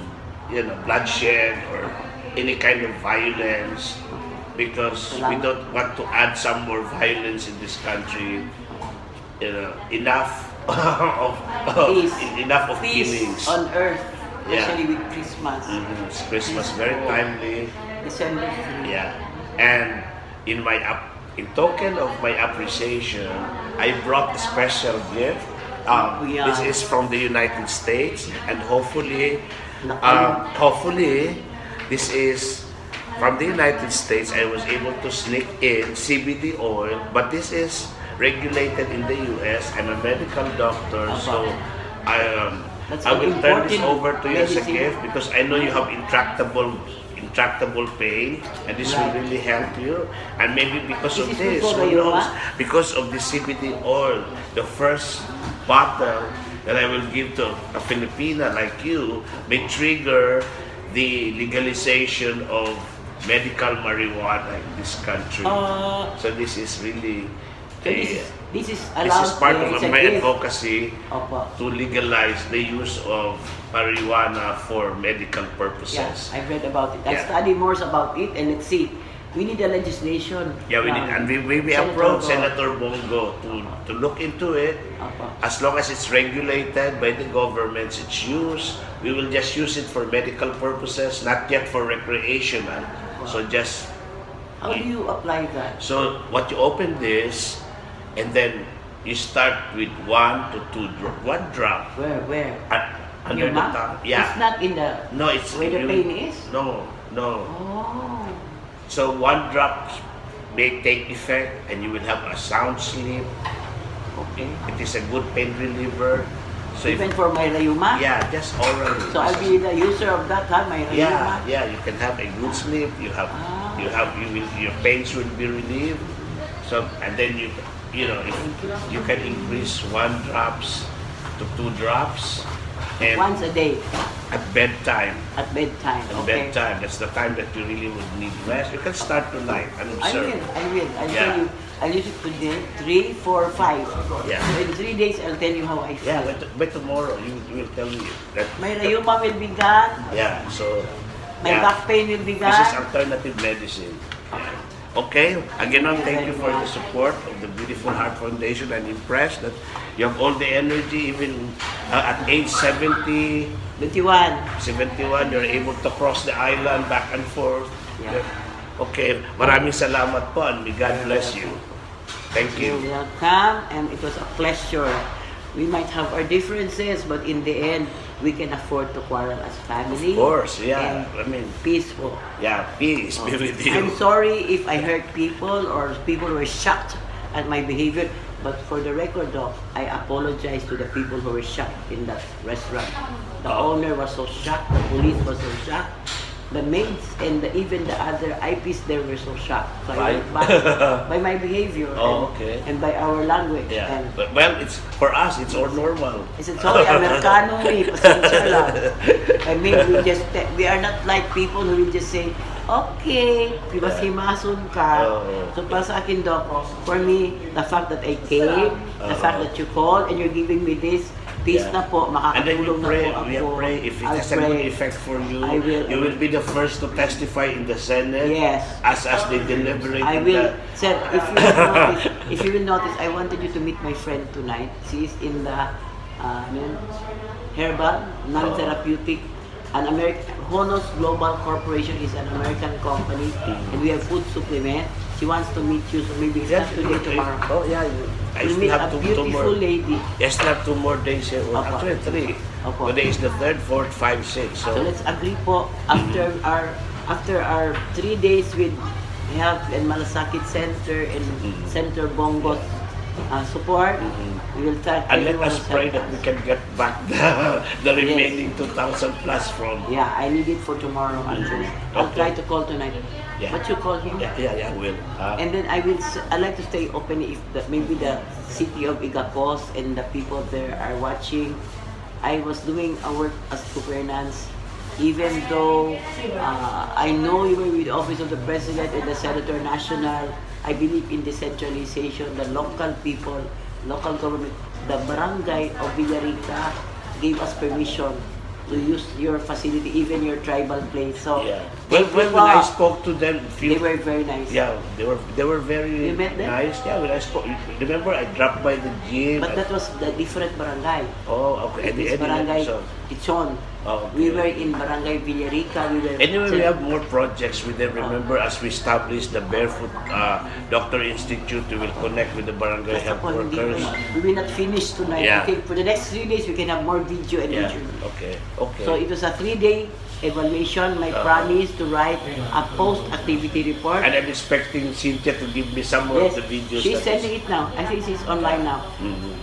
bloodshed or any kind of violence, because we don't want to add some more violence in this country. Enough peace, enough of peace killings. on earth, Yeah. especially with Christmas. It's Christmas, very timely. December 3. Yeah, and in token of my appreciation, I brought a special gift. Yeah. This is from the United States, and hopefully, this is from the United States. I was able to sneak in CBD oil, but this is regulated in the U.S. I'm a medical doctor, so That's I an will turn this important over to you as a medicine. gift, because I know you have intractable pain, and this will Right. really help you. And maybe because of This is this, good for who you, knows? ah? Because of the CBD oil, the first bottle that I will give to a Filipina like you may trigger the legalization of medical marijuana in this country. So this is really So this is this allowed. is part of it's a my gift. advocacy Opo. to legalize the use of marijuana for medical Yeah, purposes. I've read about it. I'll Yeah. study more about it and let's see. We need a legislation. Yeah, we need, and we Senator approach Go. Senator Bongo to look into it. Opo. As long as it's regulated by the governments, it's used. We will just use it for medical purposes, not yet for recreational. So just How do you apply that? so what you open this, and then you start with 1 to 2 one drop Where? under Your the mouth? tongue. Yeah. It's not in the No, it's where the you- pain is? No. Oh. So 1 drop may take effect, and you will have a sound sleep. Okay. It is a good pain reliever. So Even for my rheuma? yeah, just orally. So I'll be the user of that, huh? My rheuma? Yeah, you can have a good sleep. Your pains will be relieved. So, and then if you can increase 1 drops to 2 drops, and Once a day at bedtime. at bedtime. At Okay. bedtime, that's the time that you really would need rest. You can start tonight and I observe. will. I'll Yeah. tell you. I'll use it today, 3, 4, 5. Yeah. So in 3 days, I'll tell you how I feel. Yeah, by tomorrow you will tell me that. My rheuma will be gone. Yeah, so My yeah. back pain will be This is gone. alternative medicine. Yeah. Okay, again, thank you for the support of the Beautiful Heart Foundation. I'm impressed that you have all the energy, even at age 71, 21. you're able to cross the island back and forth. Yeah. Okay, maraming salamat po, and may God bless you. Thank You're you. welcome, and it was a pleasure. We might have our differences, but in the end, we can afford to quarrel as family. Of course, yeah. And I mean, peaceful. yeah, peace be with I'm you. sorry if I hurt people or people were shocked at my behavior, but for the record, Doc, I apologize to the people who were shocked in that restaurant. The owner was so shocked, the police was so shocked, the maids and even the other IPs there were so shocked. So I Right. went back by my behavior Oh, okay. and by our language. Yeah. And But, well, it's for us, it's all normal. I said, sorry, Americano eh, pasensya lang. I mean, we are not like people who will just say, okay, himason ka. Oo. So para sa akin, Doc, for me, the fact that I came, the fact that you called and you're giving me this, peace Yeah. na po, And then you makakatulong na pray, po ako. we pray if it I'll has a good pray. effect for you, I will. you will be the first to testify in the Senate Yes. as they deliberate I in will, the... sir, if you will notice, I wanted you to meet my friend tonight. She is in the herbal, non-therapeutic, Honos Global Corporation is an American company, and we have food supplement. She wants to meet you, so maybe it's not today, tomorrow. Oh, yeah. I We'll still meet have a two more. beautiful lady. I still have 2 more days here. Well, Opo. actually, 3. Opo. Today is the 3rd, 4th, 5, 6. So let's agree po, after our 3 days with Health and Malasakit Center and Center Bongo's support, we will start. And let us pray that we can get back the remaining 2,000 plus from... Yeah, I need it for tomorrow actually. I'll Okay. try to call tonight. Yeah. But you call him? Yeah, I will. And then I like to stay open if maybe the city of IGACOS and the people there are watching. I was doing a work as governance, even though I know you were with the Office of the President and the Senator National. I believe in decentralization. The local people, local government, the barangay of Villarica gave us permission to use your facility, even your tribal place. So Yeah. thank Well, you when I po. spoke to them, They were very nice. yeah, they were very You met them? nice. Yeah, when I spoke, remember I dropped by the gym. But that was the different barangay. Oh, okay. This barangay So, Crichton. oh, okay. We were in barangay Villarica. We were Anyway, we have more projects with them. Remember, as we established the Barefoot Doctor Institute, we will connect with the barangay First health of all, workers. we will not finish tonight. Yeah. Okay, for the next 3 days, we can have more video and Yeah. interview. Okay. So it was a 3-day evaluation. My promise to write a post-activity report. And I'm expecting Cynthia to give me some more Yes, of the videos. she's that sending it now. I think she's online now.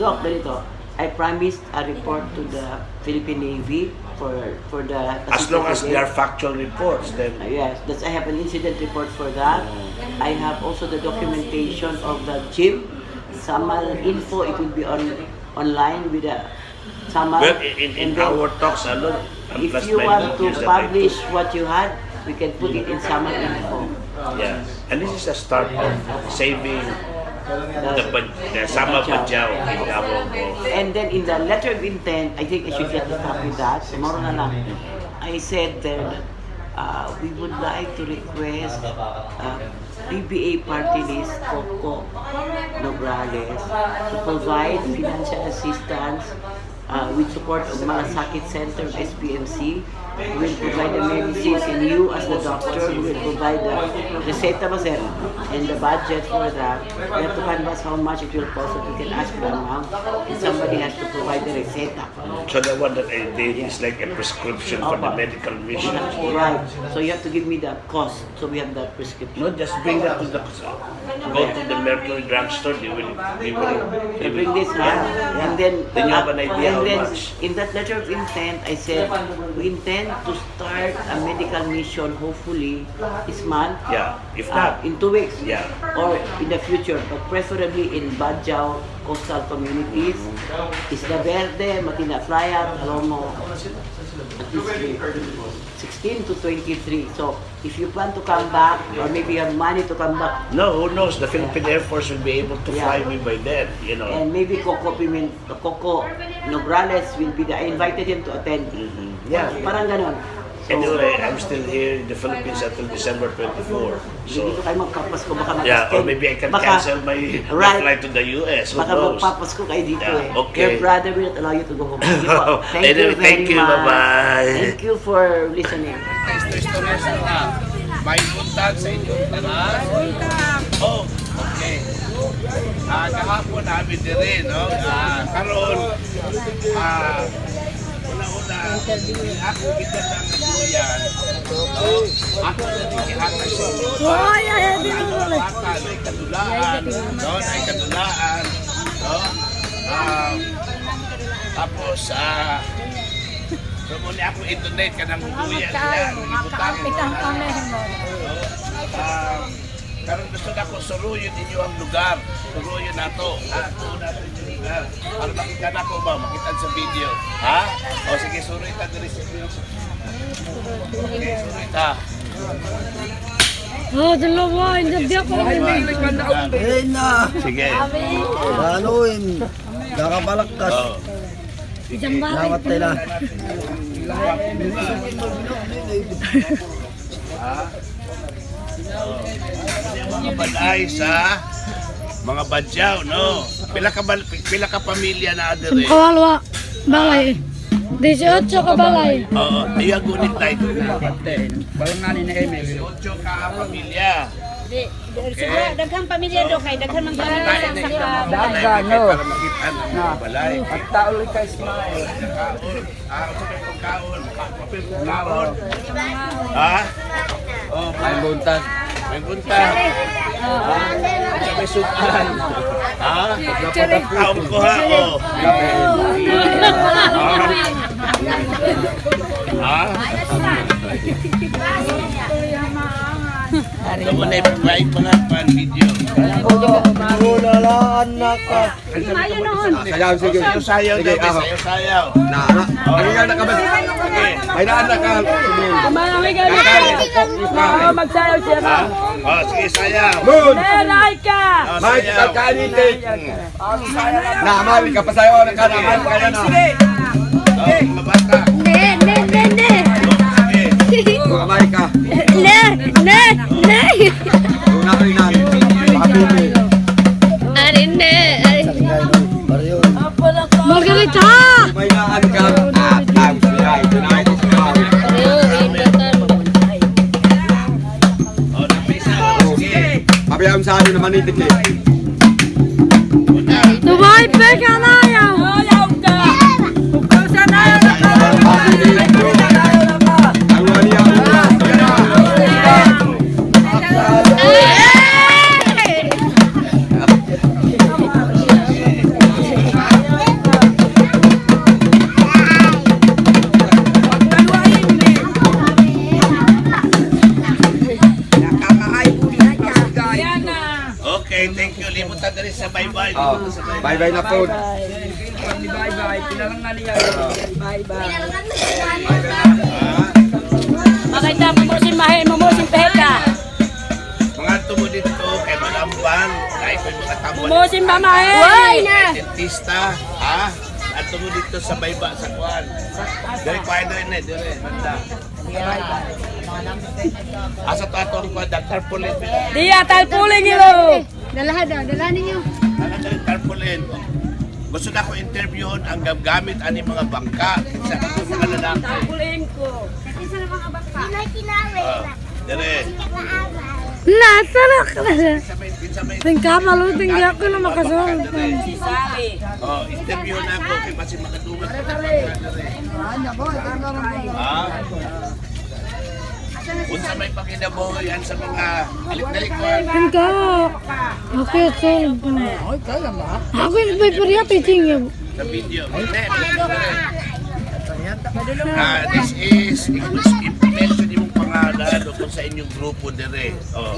Doc, ganito. I promised a report to the Philippine Navy for the As long as Pacific they are Day. factual reports, then Yes, I have an incident report for that. I have also the documentation of the gym. Samal info, it will be online with the Samal. well, in And then, our talks alone, if plus you my want to videos that I publish what you had, we can put it in Samal info. took. Yeah, and this is a start of saving the Samal Badjaos in Davao. And then in the letter of intent, I think I should get the copy of that. Tomorrow na lang. I said there that we would like to request PBA party list Coco Nograles to provide financial assistance with support of Malasakit Center SPMC. We will provide the medicines and you as the doctor will provide the reseta ba sir? And the budget for that. We have to canvas how much it will cost, so we can ask for the amount and somebody has to provide the reseta. So the one that I did is like a prescription for the medical mission. Right. So you have to give me the cost. So we have that prescription. No, just bring that to the go to the Mercury drugstore. They will. You bring this now, Yeah. and then Then you have an idea and how then much. in that letter of intent, I said we intend to start a medical mission hopefully this month. Yeah, if not, In 2 weeks. Yeah. Or in the future, but preferably in Badjaos coastal communities. Isla Verde, Matina Playa, Talomo, at least 16 to 23. So if you plan to come back, or maybe you have money to come back, no, who knows? The Philippine Air Force will be able to Yeah. fly me by then. You know. and maybe Coco Nograles will be I invited him to attend. Yeah. Parang ganon. So, Anyway, I'm still here in the Philippines until December 24. hindi So, ko kayo magpapasko, baka yeah, or mag-extend. maybe I can Baka- cancel my Right. flight to the US. Who Baka knows? magpapasko kayo dito Yeah, eh. okay. Your brother will not allow you to go home. Sige po. Thank you Anyway, very thank you, much. bye-bye. Thank you for listening. Istorya sa lahat. May buntag sa inyong tanan. Oh, okay. Kahapon namin din rin, no? Karon, una-una, ako kita sa katuyan. No? Ako na din kihatag sa mga bata, may kadulaan. No? May kadulaan. No? Tapos, so muna ako i-donate ka ng duyan niya. Ibutan Pitang kami mo. Karon gusto na ko suruyin ninyo ang lugar. Suruyin nato. Ato natin yung lugar. Para makita na ko ba? Makita sa video. Ha? O sige, suruy ta diri sa video. Okay, suruy ta. Oh, dalawa. Hindi ako. Eh na, Sige. laluin, nakapalakkas, Oh. Isang bakit. namatay na. Mga balay sa mga badyaw, no? Pila ka pamilya na diri. Kawalwa. Balay. 18 ka balay. Oo, iya gunit tayo na. Balangani na Emil. 8 ka pamilya. Siguro, daghang pamilya do kay daghang mga pamilya sa sakta. Daga, no? Para makita ang mga balay. At tauli ka Ismail. Kaon. Ha? Oh, Ay buntan. may bunta. May sudan. Ha? Kaon ko ha, oh. Ha? Kamu na i-provide pa nga pa ang video. Unalaan na ka. Sayaw, sige. Sayaw daw, may sayaw. Na, ano yan na ka ba? May naan na ka. Malamigan na ka. Oo, magsayaw siya ka. Oh, sige, sayaw. Moon! Nenay ka. Oh, May sayaw. kakalitin. Na, mali ka pa sayaw na ka naman. Kaya na. Oh, mga bata. Ne. Sige. Kamay ka. Ne. Una ko yun na. Pakabili. Arine. Margarita. May naan ka. Ang siyay. Tonight is now. Oh, napisa. Sige. Papayam sa akin naman itik eh. Dubai pe ka na yaw. Yaw ka. Kung sa na yaw na ka. Ang wali ang Okay, thank you. Limutan na rin sa bye-bye. Oh, bye-bye na po. Makita mo si Mahe mo si Peheta. Mga tumo dito kay Malamban, kay mga tambon. Mo si Mamahe. Dentista, ha? At tumo dito sa bayba sa kuan. Dire kwayo dire dire banda. Asa to ato ko tarpaulin. Dia talpuling ilo. Dalahan daw, dala ninyo. Ano dire tarpaulin? Gusto na ko interviewon ang gamit ani mga bangka sa mga lalaki. Talpuling ko. Isa na mga baka. Kinay. Dire. Nasarak na. Sa may Tingka maluting di ako na makasunod. Si Sally. Oh, interview na ako kay basi makadungog. Ah. Unsa may pakinabuhian sa mga alit-dalik ko. Tingka. Okay, so. Ako yung may pariya teaching yun. Sa video. This is implementation yung pangalan o kung sa inyong grupo dire. Oh.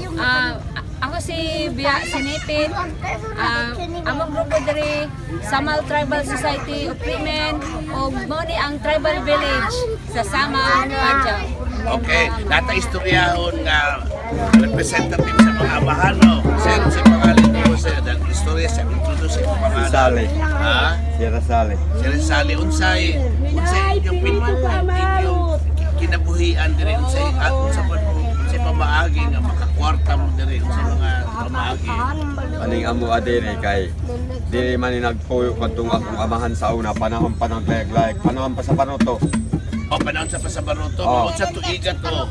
Ako si Bia Sinipit. Among grupo diri Samal Tribal Society of Women o moni ang tribal village sa Samal, Badjaos. Okay, nata istoryahon nga representative sa mga amahan, no? Sir, sa pangalan mo, sir, dahil istorya sa introduce sa pangalan. Sally. Ha? Sierra Sally. Sir Sally, unsay inyong kinabuhian dire, unsay pamaagi nga makakwarta mo dire sa mga pamaagi. Aning amo adiri kay dili man ni nagpuyo kadtong akong amahan sa una panahon pa ng layag-layag panahon pa sa panoto. O panahon sa pasabaroto, Oh. sa tuiga to.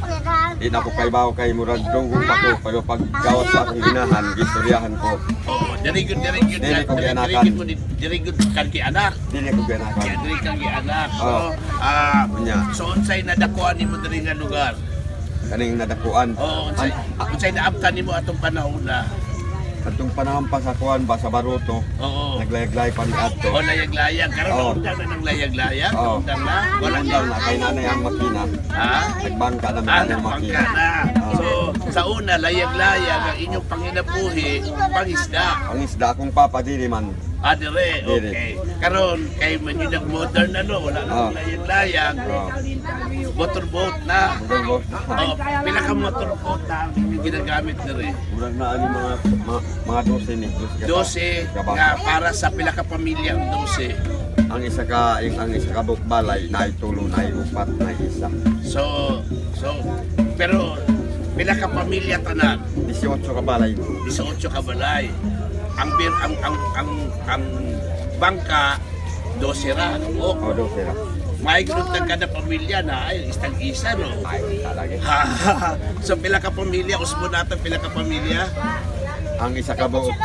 Di na ko kay bawo kay murag dungog ako pero pag gawat sa akong ginahan gistoryahan ko Oh, dirigod Dili ko gianakan. dirigod kan ki anak. dili ko ganahan. Kaya diri kang gianak. Oh. Unya. So unsay nadakuan nimo diri nga lugar? Kaning nadakuan. Oh, unsay naabtan nimo atong panahon na. Katong panahon pa sa kuan ba sa Baruto, Oo. naglayag-layag pa ni Adto. O layag-layag. Karon Oo. naundang na ng layag-layag. Oo. Naundang na. Walang daw na kay nanay ang makina. Ha? Nagbangka naman ang Nagpangka makina. na. So, sa una, layag-layag ang inyong panginabuhi, pangisda. Ang isda akong papa dili man. Dire, okay. Karon kay man yun ang modern wala Oo. nang layag-layag. Oh, Motorboat na. mudol Oh, pila ka motorboat na ang inyong ginagamit dire. Murag na ani mga 12 ni. 12 nga para sa pila ka pamilya ang 12. Ang isa ka balay na itulo na upat na isa. So, pero pila ka pamilya tanan? 18 ka balay. 18 ka balay. Ang bangka 12 ra. O 12 ra. May gruntag kada pamilya na ay istang isa no. Ay, talagi. So pila ka pamilya usbo nato pila ka pamilya. Ang isa ka buok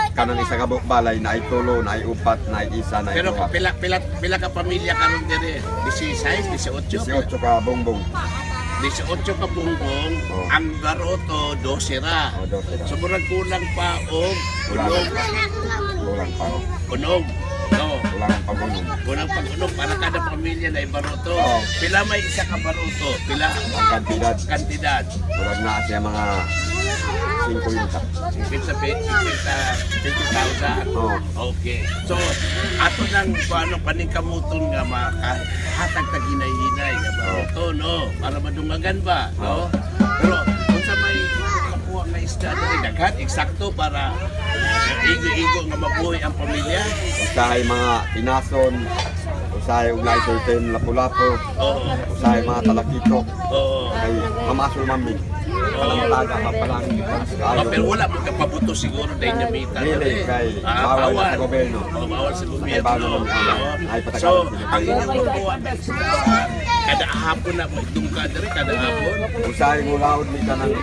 balay na itulo na upat na isa na Pero ituha. pila ka pamilya karon dire? 16, 18. 18 ka bongbong. 18 ka bungbong, Oh. ang baroto 12 ra. O 12 ra. So murag kulang pa og Kulang pa. unog. No. Kulang pa bongbong. Kulang pag unog para kada pamilya na baroto. Oh. Pila may isa ka baroto? Pila Ang kantidad. kantidad? Murag na siya mga 50. 50,000. Oh. Okay. So ato nang paano paningkamuton nga makahatag tag hinay-hinay nga baroto no para madungagan ba no. Pero kung sa may kapuha nga isda diri daghan eksakto para igo-igo nga mabuhay ang pamilya. Usahay mga tinason, usahay unay certain lapu-lapu, Oo. usahay mga talakito, Oo. kay mamasol mami. Kanang taga ka palang Oh, pero wala mo ka pabuto siguro dahil nyamita Dili, kay bawal sa gobyerno. Oh, bawal sa gobyerno. Ay, bawal naman ang- Oo. ay, patagalan So, sila. ang inyong magkuha na isda kada hapon na magdungka diri kada hapon. Usahay mulaod ni kanang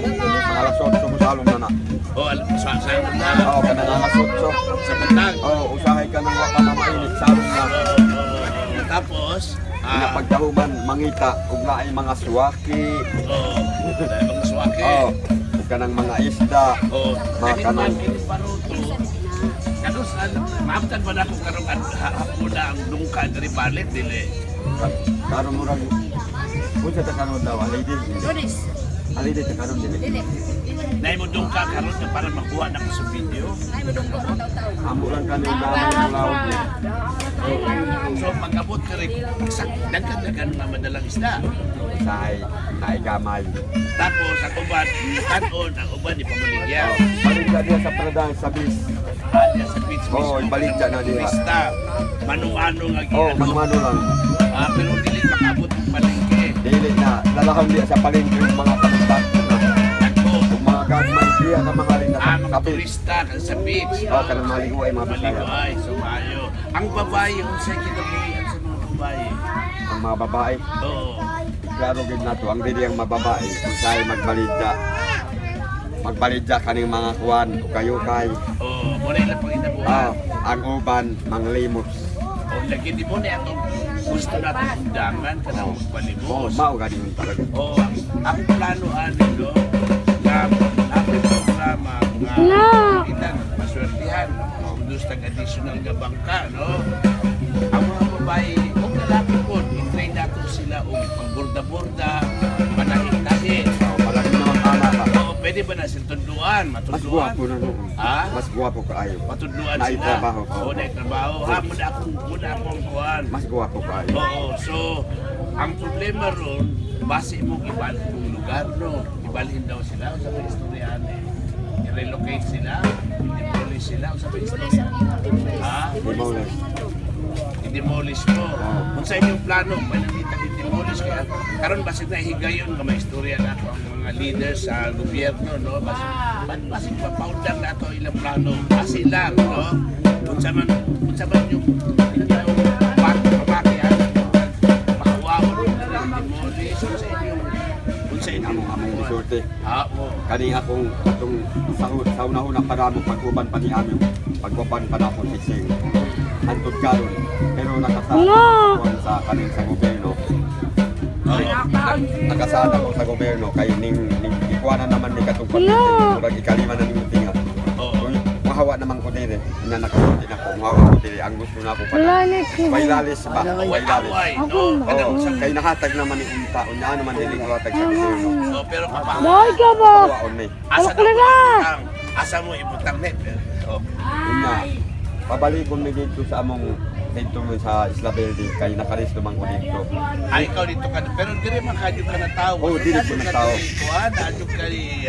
mga alas 8 musalong na na. O sa na Oo, kanang alas 8. sa batang. Oo, usahay ka ng waka mamainit salong na. Tapos Pinapagdahuman, mangita, ug naay mga suwaki. mga swake. Oo, ug kanang mga isda. Mga kanang paruto. Kados maabtan ba nako karong hapon na ang dungka diri balit dili. karon murag unsa ta karon daw alidi. Lunes. Alidi ta karon dili. Dili. Nay mo dungka karon na para makuha na ko sa video. Ay, madunggo ang taw-taw. Amo lang kanang damay mulaod ni. So pag-abot ka rin, daghan nga madalang isda. Usahay naay gamay. Tapos ang uban, tanon, ang uban di pamaligya. Balik na diya sa Pradang sa bis. Alya sa beach Oo, ibalik siya na diha. Turista, manu-ano nga Oh, ginano. manumano lang. Pero dili makabot ng palengke. Dili na lalahon diya sa palengke yung mga kapitan na. Nako, Yung mga gagmay diya na mga rin na mga kapit. turista kan sa beach. Oh, kanang maligo ay mga Bisaya. Maligoy, sumayo. Ang babae, kung sa'yo kinabuhian sa mga babae. Ang mga babae, Oo. klaro gid nato ang dili ang mababae usahay magbalidya. Magbalidya kaning mga kuwan o kay. Oo, muna ilang pang inabuhan. Ah, ang uban manglimos. O, lagi di mo na itong gusto natin undangan ka na Oh, magpalimos. mao gani yun talaga. O, ang plano ano, na natin programa nga kita maswertihan, gusto ng additional nga bangka, no? Ang mga babae, o lalaki po, i-train natin sila o pang-borda-borda, manahi-tahi. Oh, palagi naman ana ka. O, pwede ba na sila tunduan, Mas matunduan? guwapo na noon. Ha? Mas guwapo kaayo. Matudluan Naay sila. trabaho. Oo, naay trabaho. Ha, muna akong kuhan. Mas guwapo kaayo. Oo, so, ang problema ron, base mong ibalhin yung lugar, no? Ibalhin daw sila, sa mga istoryahan eh. I-relocate sila, i-demolish sila, sa mga istoryahan. Ha? Demolish. I-demolish mo. Kung sa inyong plano, pananitang i-demolish kaya, karon basig na higayon nga may istorya na ang mga leaders sa gobyerno, no? Basig papaundang na ito ilang plano. Base lang, no? Kung sa man yung pamakihan, makawawan na lang demolish. Kung sa inyong Among isorte. Ha, mo. Kani akong atong sa una-una pa namo pag-uban pa ni amin. Pag-uban pa na akong sising. Antod karon pero nakasama sa kaning sa gobyerno. Nakasada ko sa gobyerno kay ning ikuana naman ni katong pamilya murag ikalima na ning tinga. mahawa naman ko din eh. Inanakasin ako, mahawa ko din eh. Ang gusto na ako Wala pala. ni Bailalis ba? Bailalis. Away, Ako, no? Oo, kay nahatag naman ni Unta. Ano man din yung hatag sa gobyerno. Oh, pero Dahil ka ba? Kawaon eh. asa Wala na na. ibutang? Asa mo ibutang net? Oh. Yun nga. Pabalikon mi dito sa among dito mo sa Isla Verde kay nakalis naman ko dito. Ay, ikaw dito ka, pero dire makadyo ka na tao. Oo, dili ko na tao. Kuan, adyo ka ni...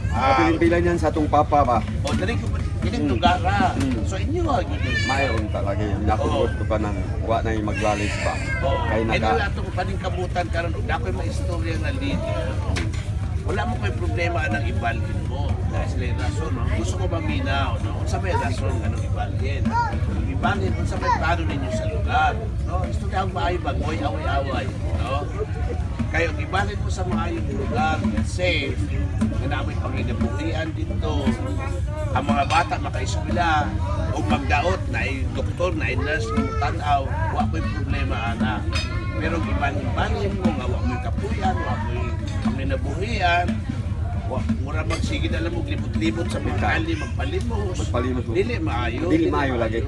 Kapiling-pilan yan sa atong papa ba? O, dire ko, kining lugara. Mm. So, inyo ha, yun. Mayroon talaga yun. Nakukot ko pa ng wa na yung maglalis ba. Kay Ay, naka... nila itong paningkabutan karon na ako'y maistorya na leader. Wala mo ko'y problema anang ibalhin mo. Dahil sila yung rason, no? Gusto ko maminaw, no? Kung sa may rason, anong ibalhin. Ibalhin kung sa may plano ninyo sa lugar. No? Gusto niya ang maayo bagoy, away-away. No? Kayo, ibalhin mo sa maayong lugar, safe, na namin panginabuhian dito. Ang mga bata makaiskwela, o magdaot na ay doktor, na ay nurse, ng tanaw, wala ko'y problema, anak. Pero ibalhin mo, nga wala ko'y kapuyan, wala ko'y panginabuhian, mura magsigid alam mo, libot-libot sa mentali, magpalimos. Magpalimos mo. Dili maayo. Dili maayo lagi.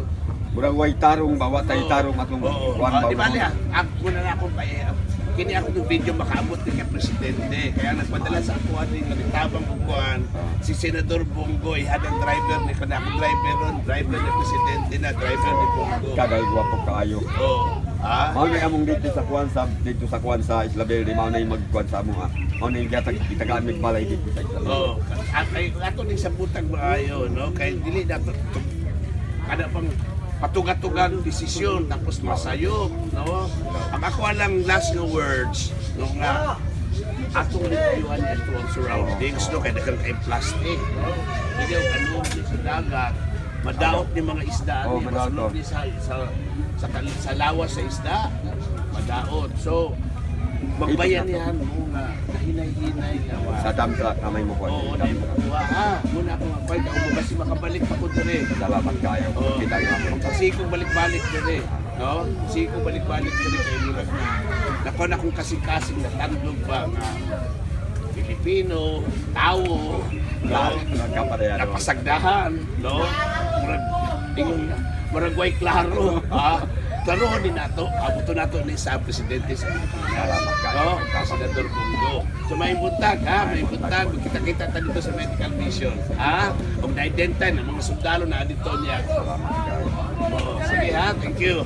Murag way tarong ba, wa tay tarong atong Oo. kuwan ba. Di ba niya? Muna na akong kini ako ng video makaabot din kay Presidente. Kaya nagpadala sa ako ano yung nalitabang kukuhan. Si Senador Bongo, ihadang driver ni kana akong driver ron, driver ni Presidente na, driver ni Bongo. Kagay gwapo kaayo. Oo. Ha? Mao na among dito sa kuwan sa Isla Verde, mao na yung magkuwan sa among mao na yung itagaan mig balay dito sa Isla Verde. Oo. Kay ato ni sa butang maayo, no? Kay dili dato kada pang patugat-tugang desisyon tapos masayop, no? Ang ako lang last nga words no nga atong reviewhan itong surroundings, no? Kaya dagang kay plastic, no? Hindi yung ano sa dagat, madaot ni mga isda, Oo, ni madaot, masulog ni sa lawas sa isda, madaot. So, magbayan yan muna, nahinay-hinay naman. Sa dump truck kamay mo kuwan. Oo, na yung makuha. Muna akong magpay, kung kasi makabalik pa ko dire. Salamat kayo. Oo. Kita niyo. Kasi kung balik-balik dire, no? Kasi kung balik-balik dire kay Murag na. Nako na kung kasing-kasing na tandog ba nga Pilipino, tao, no? Napasagdahan, no? Murag, ingon na. Murag way klaro, ha? Klarohon din nato, abuto nato ni sa Presidente sa Pilipinas. No? Senador Bongo. So may buntag, ha? May buntag. Kita-kita ta dito sa medical mission. Ha? Kung na-identify ng mga sundalo na dito niya. Oo, sige ha, thank you.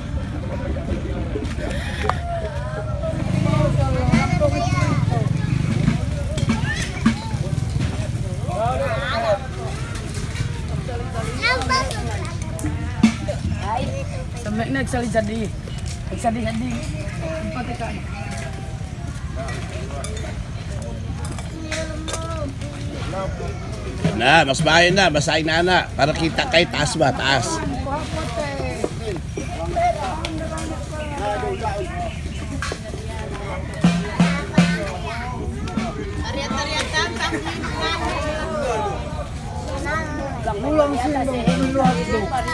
Nagsali-sali. Nagsali-sali. Pagkakaan. Na, mas bahay na, basahin na na. Para kita kay taas ba? Taas.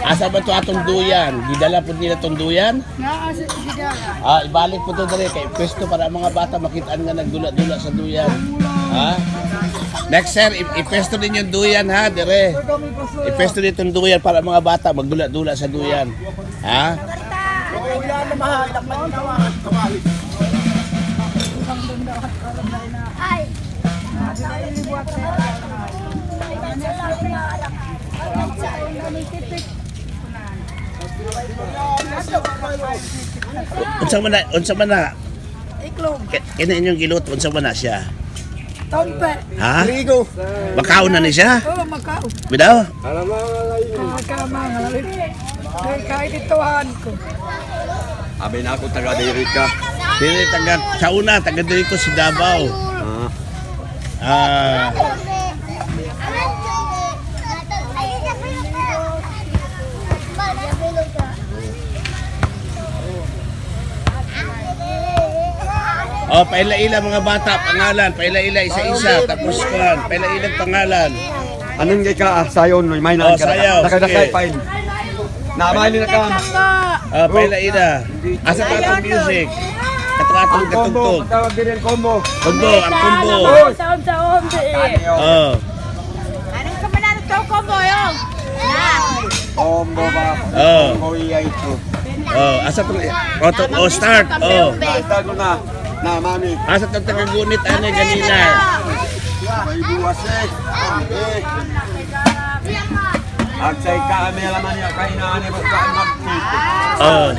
Asa ba ito atong duyan? Gidala po nila itong duyan? Ibalik po ito dali kay pwesto para ang mga bata makitaan nga nagdula-dula sa duyan. Ha? Next sir, ipwesto din yung duyan ha, dire. Ipwesto din itong duyan para ang mga bata magdula-dula sa duyan. Ha? Unsa man na? Iklog. Kini inyong giluto unsa man na siya? Tompe. Ha? Makaon na ni siya? Oo, makao. Bidaw? Kakamangalit. Kahit ituhan ko. Abi na ako taga diri ka. Dili taga sa una taga diri ko si Davao. Paila-ila mga bata, pangalan, paila-ila isa-isa, tapos kuhan, paila-ila pangalan. Anong kay ka sayon may na ka. Sayaw, Nakadakay sige. fine. Naamay na ka. Paila-ila. Asa ka itong music? Katratong katugtog. Tawag din ang combo. Combo, ang combo. Saon-saon. Oh. Anong kamanan ito ko mo yun? Ombo ba? Oh. Kuya ito. Oh, asa tong start. Oh. Basta ko na. Na, mami. Asa tong tagagunit ane ganina. May buwas eh. Agsay ka, may alaman niya. Kainaan mo ka mag-tito. Oh.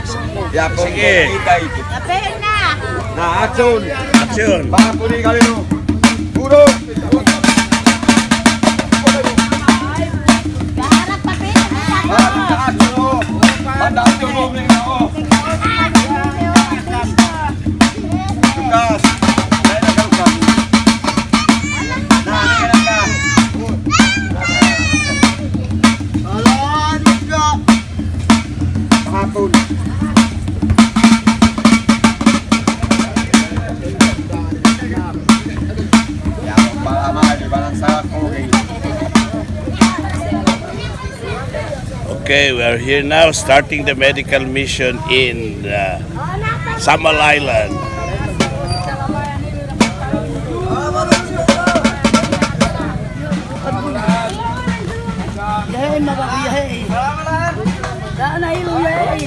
Ya, po, Sige. kita ito. Kapit na. Na, action. Action. Baka po ni Kalino. Puro. Kaharap kapit. Baka action mo. Banda action mo. Tugas. Dahil nagaw ka. Na, nagaw ka. Hapon. Okay, we are here now starting the medical mission in Samal Island. Yahay, mababiyahay. Daan na ilo, yahay.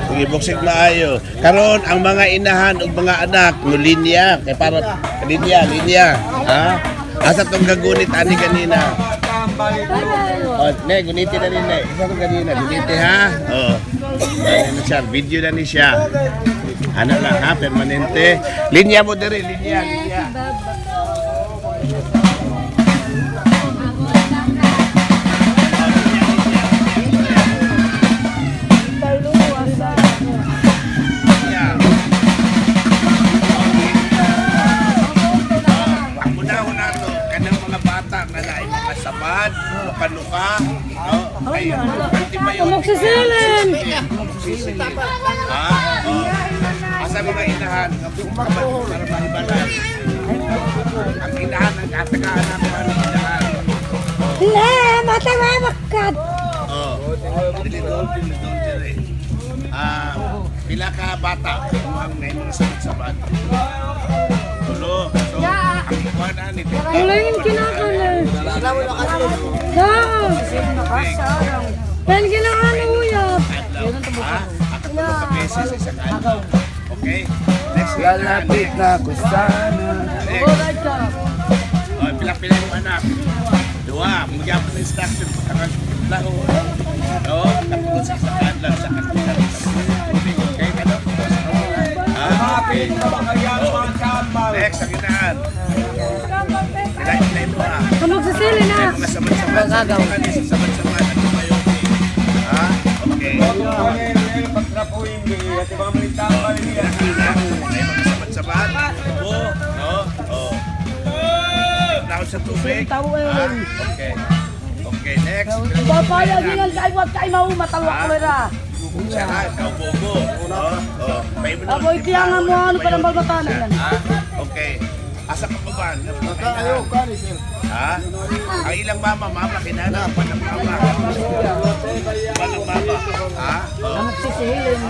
Sige, buksik maayo. Karon ang mga inahan ug mga anak no linya kay para linya. Ha? Asa tong gagunit ani kanina? Oh, ne guniti na ni ne. Isa tong kanina, guniti ha. Oh. Ano siya, video na ni siya. Ano lang ha, permanente. Linya mo dire, linya. Luka, no? Ay, Amoxicillin! Ha? Oh. Asa mga inahan, para mahibalan. Ang inahan, ang katakaan ng mga inahan. Le, matay mga makat! Oh. Dilidol. Pila ka bata, ang mga sabit-sabat. Tulo. So, ang ikuanan nito. Ulangin kinakalan. Pen kinakalan uyap. Ako ka beses sa kanto. Okay? Next week. Lalapit na ako sana. Next. Oh, pila-pila yung anak. Dua, mugyan ko ng instruction po ka laho. No, tapos sa kanlan sa kanila. Okay, ano? Okay. Next, ang inahan. Pilay mo ha. Amoxicillin na. Mga sabat-sabat. Sabat-sabat. Ano ba yun? Ha? Okay. May mga sabat-sabat. Tubo. No? Oh. Laon sa tubig. Ha? Okay. Okay, next. Papaya din ang kaiwat kay mau matalwak ko ra. Siya ha, kaubogo. Oh. May mo. Aboy tiya nga mo ano para malbatan yan. Ha? Okay. Asa ka pa ba? Ayo, kani sir. Ha? Ang ilang mama, kinala pa ng mama. Palang mama. Ha? Ang nagsisihilin.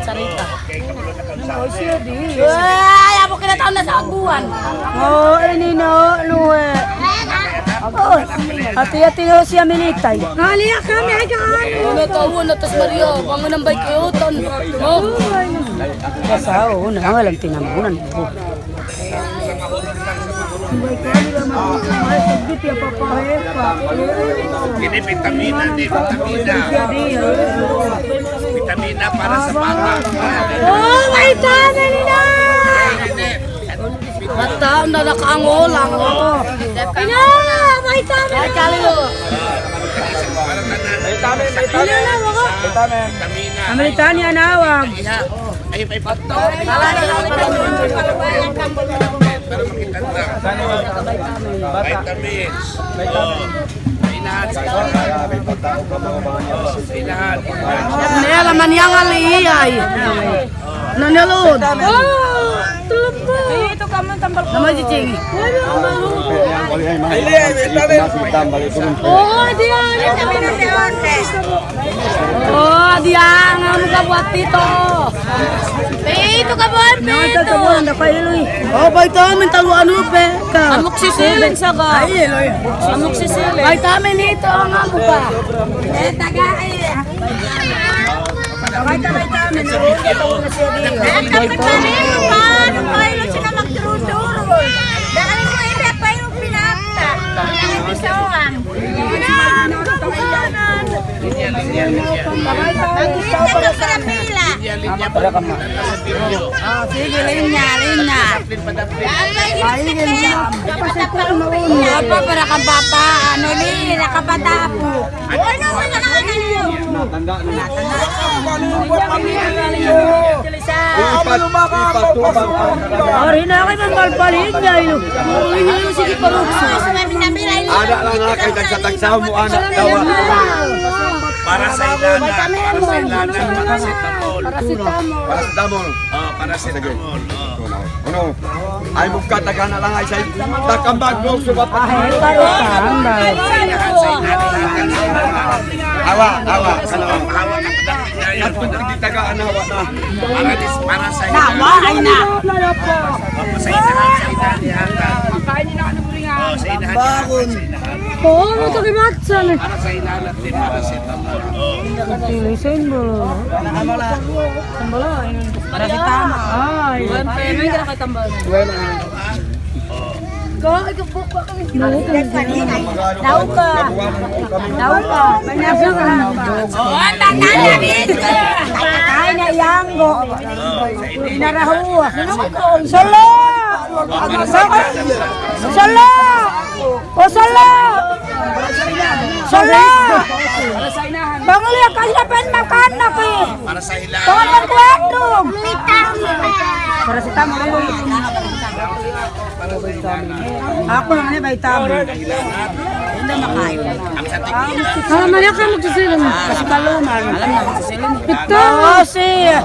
Sarita. Okay, kamulo na kang Siya di. Ay, amo kinataon na sa aguan. Oh, ini no, luwe. Oh, hati-hati no siya militay. Kaliya kami ay kaan. Ano tawo na tas Mario, pangunang bike uton. Oh. Kasao na ang alam tinamunan ko. Ini vitamina di, vitamina. Vitamina para sa bata. Oh, may tama nila! Mata na nakaangolang. Ina, may tama Ay kalilo. Vitamina. Ameritani anawag. Ay, may pato. Para makitanda. Vitamins. Oh. Inahan. Inahan. Nela maniyang aliyay. Nanelod. Oh, tulog po. Ito ka man tambal ko. Naman si Chingy. Oh, diyan. Oh, diyan nga mo kabuat dito. Ito ka bon. Nagtatabuan na kayo, Eloy. Oh, vitamin, taluan mo, pe. Amok sisilin sa ba? Ay, Eloy. Amok sisilin. Vitamin ito, ang amo pa. Vitamin, nagtatabuan na siya dito. Linya para kama. Sige, linya. Ay, linya. Apa para kang papa, ano ni, nakabata po. Tanda na. Ari na kayo ng balbalin niya, ilo. Sige, parukso. Ada lang nga kay tagsa-tagsa mo anak dawa. Para sa ilanan, paracetamol. Paracetamol. Oh, paracetamol. Ano? Ay mo kataga na lang ay say takambag mo suba pa. Awa. Hawa ka Katong tigitagaan na hawa na. para sa Nawa ay na. Sa inahan yata. Oh, sa inahan. Oo, matakimatsan eh. Para sa ilanan din paracetamol. Oh. Tilisin mo. Para si tama. Ay. May ka nakatambal. Nauka. Oh, anda na din. Ay na yango. Inarahuwa. Solo. Solo. O solo. Solo. Bangulia kasi na pen makanak eh. Para sa ilanan. Tawag ng kwento. Para si tama lang. Ako naman yung vitamin. Hindi makain. Alam mo yan ka magsisilin. Kasi kaluman. Alam na magsisilin. Ito. Oo, siya.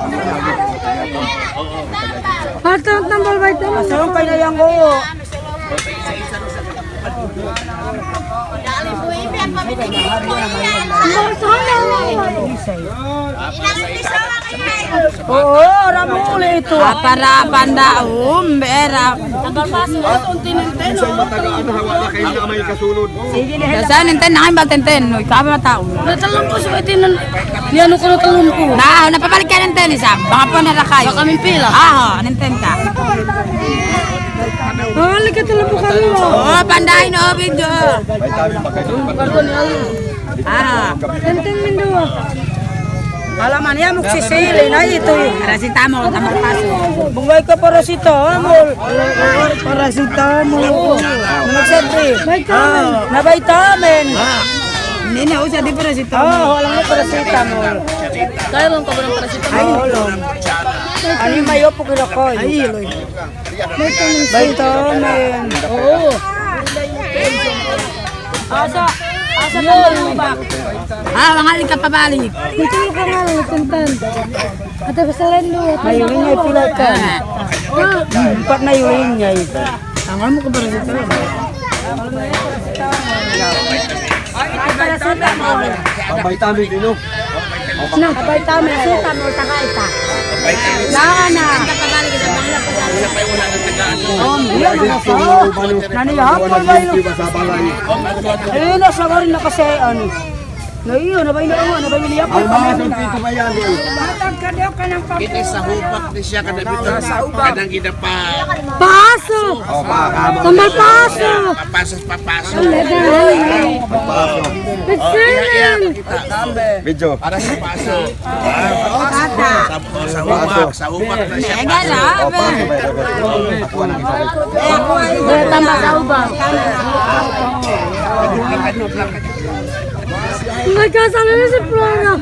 Hatang tambal ba ito? Masarong kayo na yung oo. Oo, ramuli ito. Para panda bera. Sa matagaan na hawa na kay na may kasunod. Sige na. Sa nenten na kayo tenten, no ikaw ba tao? Natalong ko sa itinan. Yan ko natalong ko. Na, napabalik ka nenten isa. Baka po na kayo. Baka may pila. Ah, nenten ka. Hali ka talong po kami mo. Oh, pandahin no video. Vitamin pa kayo. Ah, Tenten mindawa. alaman niya magsisili na ito eh. Paracetamol, tamang paso. Bungay ka paracetamol. Paracetamol. Nagsabi. Na vitamin. Hindi na usa di paracetamol. Walang na paracetamol. Kaya lang ka ba ng paracetamol? Ay, holong. Ano yung mayo po kinakoy? Ay, loy. Vitamin. Oo. Asa ka malubak? Mangaling ka pabalik. Dito ka nga lang tenten. At basta rin mo. Mayuling niya pila ka. Empat na yuling niya ito. Ang mo ka paracetamol. Ang vitamin dino. Na, vitamin paracetamol takaita. Saan na? Nani hapon ba yun? Ayun na, sa rin na kasi ano. Ngayon, nabay niya po. Ang mga dito ba yan? Kini sa hubak ni siya kada bitaw sa hubak. Kanang ginapa. Paso. Oh, pa. Tambal paso. Papasok. Pitsilin. Video. Para sa paso. Sa hubak na siya. Oh, pa. Ako na isa. Tambah sa ubang. May kasama na si Flora.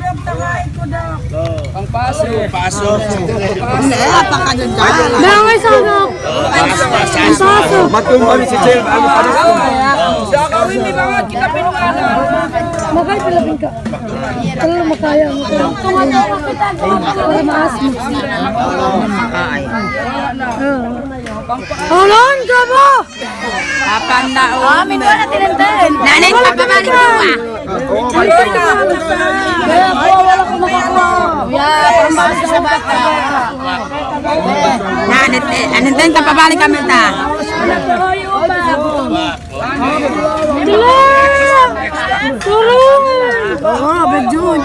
Paso. Apa ka dyan dyan? May sanok. Ang paso. Matumba ni si Chef. Ano pa rin? Makay palapin ka. Talaga makaya mo. Para maas mo. Alon ka ba? Amin mo na tinenten. Nanin, papabalik mo ah. Oo, may Kaya ako, wala ko makakuha. Parang balik sa bata. Anintin ka pabalik kami ta. Oo, Badjaos.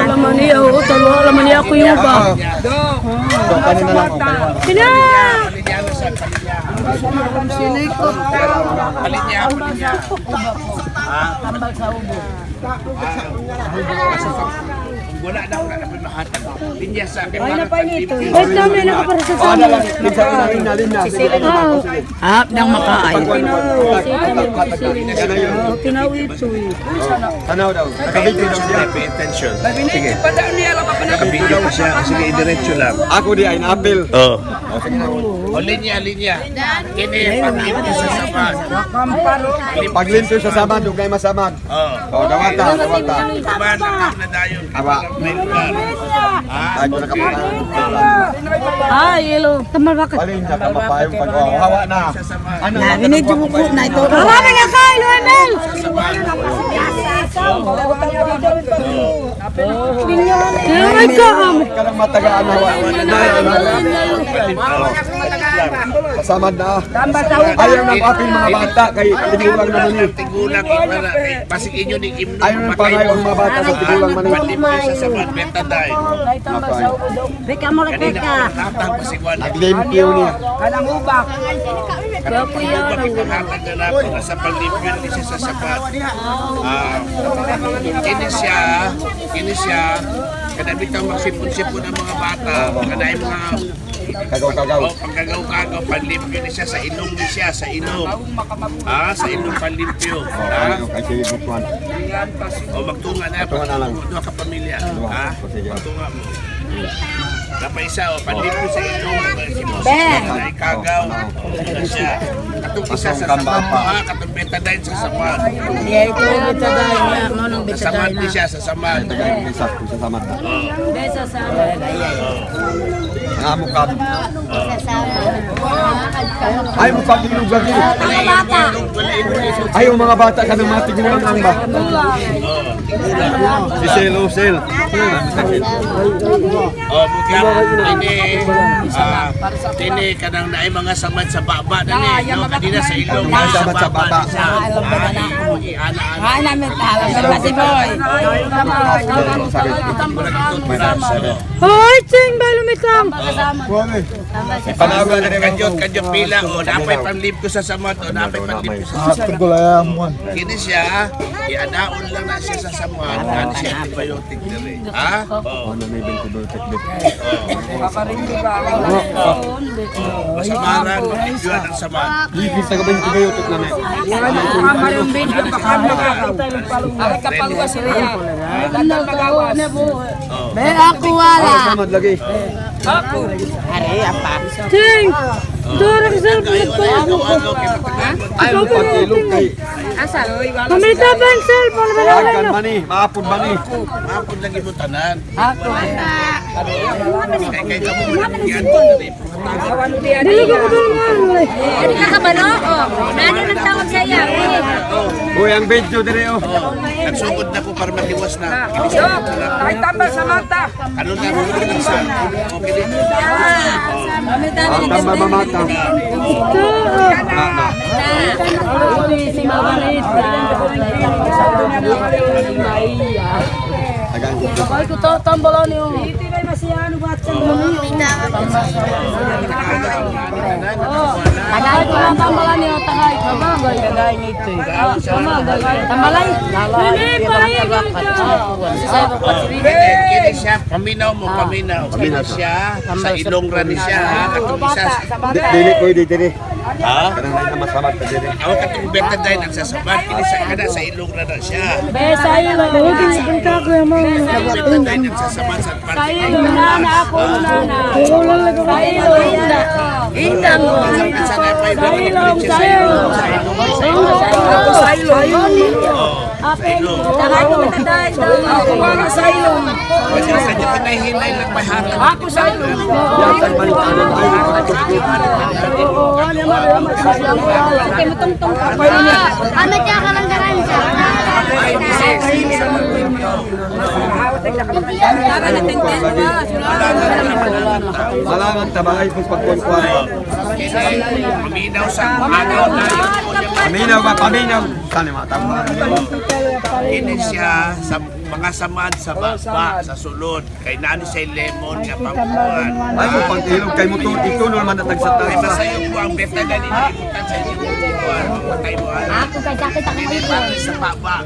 Laman niya, laman niya ako yung ba. So, kanina lang ako. Sina! Wala na ako na pinahatan. Linya sa akin. Ay, dami na ka para sa Oh, ano lang, minsan inalin na. Nang makaay. Kinawi ito eh. Tanaw daw. Nakabidyo daw siya. Pay attention. Sige. Nakabidyo ko siya. Sige, diretso lang. Ako di ay na-appeal. Oo. O, linya. Kini, pag-ibig sa sapat. Paglimpyo sa samad, huwag kayo masamad. Oo. O, dawata. Kumahan na dayon. Aba. May lugar. Ay, ko nakapunta. Ay, ilo. Tamal bakit? Balin, nakamapayong pag-hawa na. Ano? Nabinig yung buko na ito. Marami nga kayo, Emel! Ay, kaam! Kanang matagaan na hawa. Kasamad na. Ayaw na apil mga bata kay tigulang naman yun. Tigulang, pasig inyo ni Imno. Ayaw na pangayon mga bata sa tigulang man yun. Pandimyo sa sabat, betadine. Beka mo lang, Kanina beka. ko natang pasigwan. Naglimpyo niya. Pagkakatagal na ako sa panlimpyo ni siya sa sabat. Kini siya, kada bitaw magsipon-sipon ang mga bata, kada yung mga Kagaw-kagaw. pagkagaw-kagaw, panlimpyo ni siya, sa inom ni siya, sa inom. Sa inom panlimpyo. Ayaw kasi bukuan. Magtunga na. Magtunga na lang. Doon ka pamilya. Sige. Magtunga mo. Dapat isa, panlimpyo sa inom. Si Moses na ikagaw. Na siya. Katong isa sa sapat. Katong betadine sa sapat. Ito yung bitadahin niya. Manong Sa samat ni siya, sa samat. Tagay isa kung sa samad na. Besa sa Ang amukab. Ay, mukab yung lugar niyo. Ay, yung mga bata ka ng mga tigulang ang ba? Si Sel. Ini kanang naay mga samad sa baba na ni. Kanina sa ilong. Mga samad sa baba. Ay, namin talang sa si Boy. Hoy, Ching! Ba lumikam? Panawagan na rin. Kanyot pila. Napay panlip ko sa samad. Napay panlip ko sa samad. Kini siya, iadaon lang na siya sa samad. Kani siya antibiotic na rin. Ano may bentibiotic dito? Masamaran, mag-ijuan ang samad. Ligis na ka bentibiotic na may. Be, ako wala. Samad lagi. Ching! Dora ka sa cellphone. Ay, pag-ilog kay. Pamilita ba yung cellphone? Agkan mani, maapod mani. Mapod lagi mo tanan. Kay kamo managyan. Dili ko ba naman? Hindi ka kabalo? Nani ng tawag sa iya? Uy, ang video dire oh. Nagsugod na ko para matiwas na. Ay, tambal sa mata. Ano na ako ng sa? Okay din. Ang tamba mamata. Si Margarita. Agan. Ay, ko tambalan niyo. Tagay ko lang tambalan niyo. Tagay. Tagay nito. Tambalay. Kini siya, paminaw mo, paminaw. Kini siya, sa ilong ra ni siya. Katong isa. Dili ko dire. Kanang na masamat ka dire. Ako katong betadine ang sasabat. Kini sa kada sa ilong ra na siya. Besa yun. Punta ko yung mga. Betadine ang sasabat sa parte. Indang mo. Sa ilong. Tagay ko mataday daw. Ako wala sa ilong. Kasi sa dito na hinay lang may hatan. Ako sa ilong. Okay, matungtong ka. Ano kaya ka lang garan siya? Salamat tabay kung pagkukuha. Paminaw sa agaw na Paminaw ba? Paminaw. Saan yung mga tama? ini siya sa mga samad sa baba, sa sulod. Kay nani siya lemon nga pampuan. Ay, kung pag-ilog kay mo ito, naman natag sa Ay, taas. masaya po ang beta ganito. Ibutan sa inyo. Patay mo ano. Ako kay sakit ako Hindi pa rin sa baba.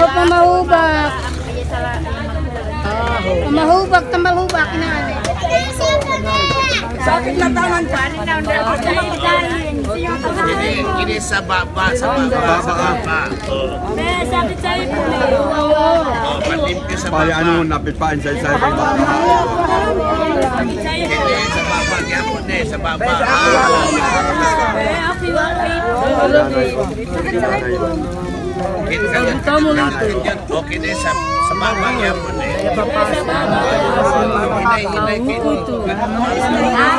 Pamahubak. Pamahubak, tambalhubak. Sakit na tangan ka. Ini sa baba, sa baba, sa baba. Sakit sa iyo. Malimpyo sa Pali baba. ano, napipaan sa isa. Hindi, sa baba. Yapon eh, sa baba. Okay din sa baba. Yapon eh. Hinay kayo.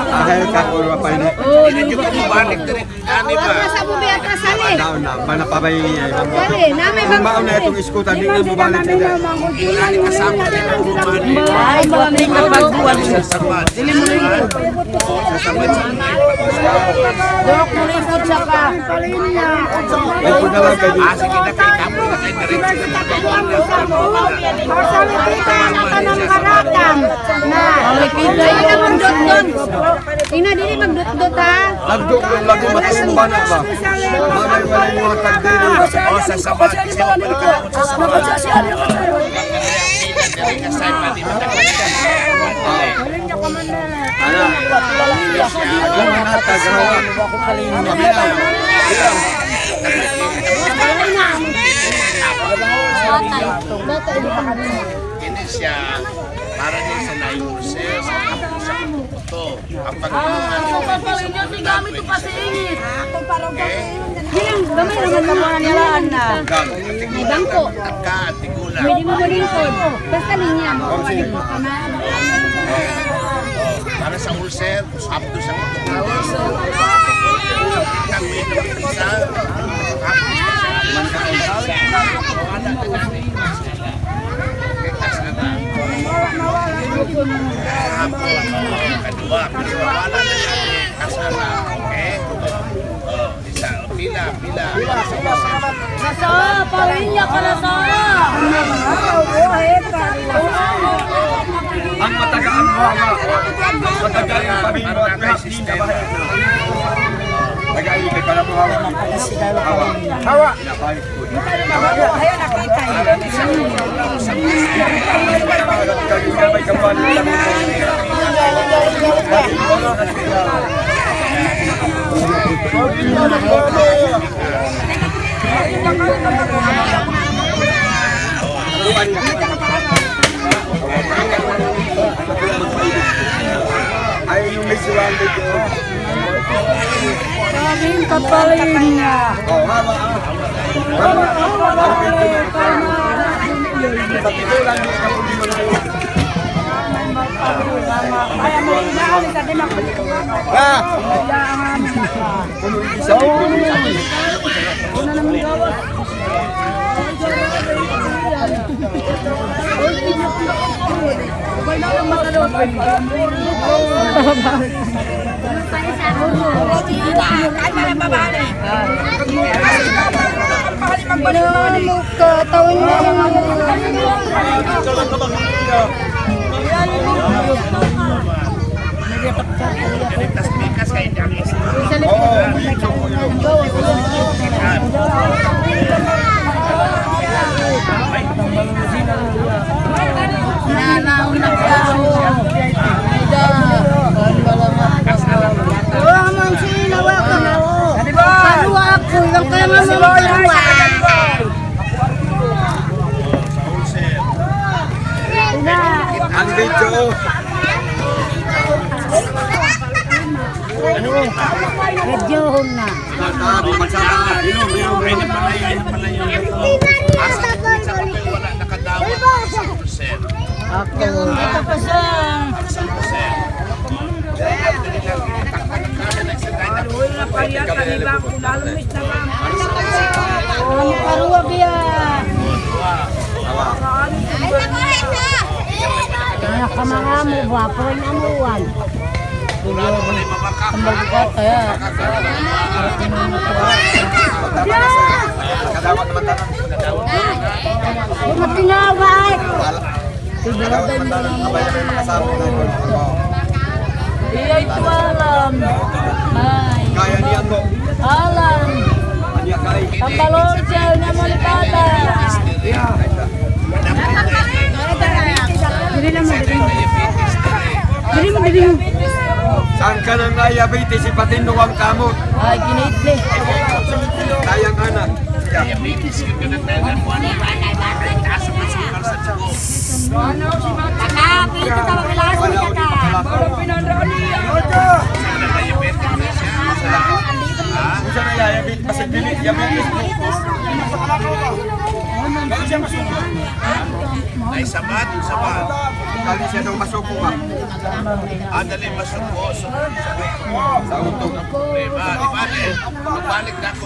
Dahil kakulwa pa yun. Hindi nyo kumabalik na rin. Ano ba? sa mo biya ka sali. Daon na, manapabay niya. Dali, namin Kung baon na itong iskutan, di nga mabalik siya. Ilani kasama din ang bumalik. Ay, malamig na pagbuwan. Sa samad. Dili mo rin. Sa samad sa Dok mo rin po sa ka. Ay, kung naman kayo. sige na kayo. Tapos na kayo diretso na Tingnan dili magdot-dot ha. Lagdok yung lago matisumba na ba? Malay-walay mga tagdiri. O sa samad. Kasi ako pala ka sa samad. Kasay pa di mo na Ano? Aglang na tagawa. Paminaw. Ini siya para din sa naiboses sa puto. Ang Gamit ko pa sa init. Dilang, gamay naman kamuhan nilaan na. May bangko. Tagka, tigula. Pwede mo malingkod. Basta linya mo. Para sa ulcer, sapdo sa kutukawan. Kami ng isa. Kedua, pero wala na yan. Kasana, okay? Isa, pila. Nasa, pawilya ka na sa. Ang matagaan mo ang matagaan ang pamilya at lahat din na bahay na. Nag-aibig ka na mo hawa. Hawa! Napayos po. Ayaw nakita. May kampanya lang ay yung may surrounded ko. Kaming kapalin niya. Oh, hawa. Sa titulan niya ka po di malayo. Ayaw mo inaalis sa din ako. Puno isa po. Tawin mo yung Tas bikas kayo dyan. Waman sinawa ka na. Kaluwa ako, yung kaya nga mga Ang video. Medyo na. Inom. Ayun pala yun. Asa sa papel wala nakadawat sa percent. Ako. Ito pa sa. Karuwa biya. Anak ka mga mo, wapo rin amuan. Tambal ka kaya. Kadawat naman tanong. Matinawag. Kadawat naman tanong. Abay na may makasama na yun. Iya itu alam. Ay. Kaya niya to. Alam. Niya kay. Tambalon siya na malitada. Dili lang mo. Dili mo. Saan ka nang diabetes si Patindo ang kamot? Ay, kinaitle. Kayang anak. Diabetes yung pinatagan mo. Taas ang masukar sa tiyan. Nakapit ito tawag lason ka ka. Kung siya na diabetes, kasi diabetes mo. Bakit siya masuko? Ay, sabat. Dali siya daw masuko ka. Dali masuko. Sa utog. Diba? Magbalik na ako.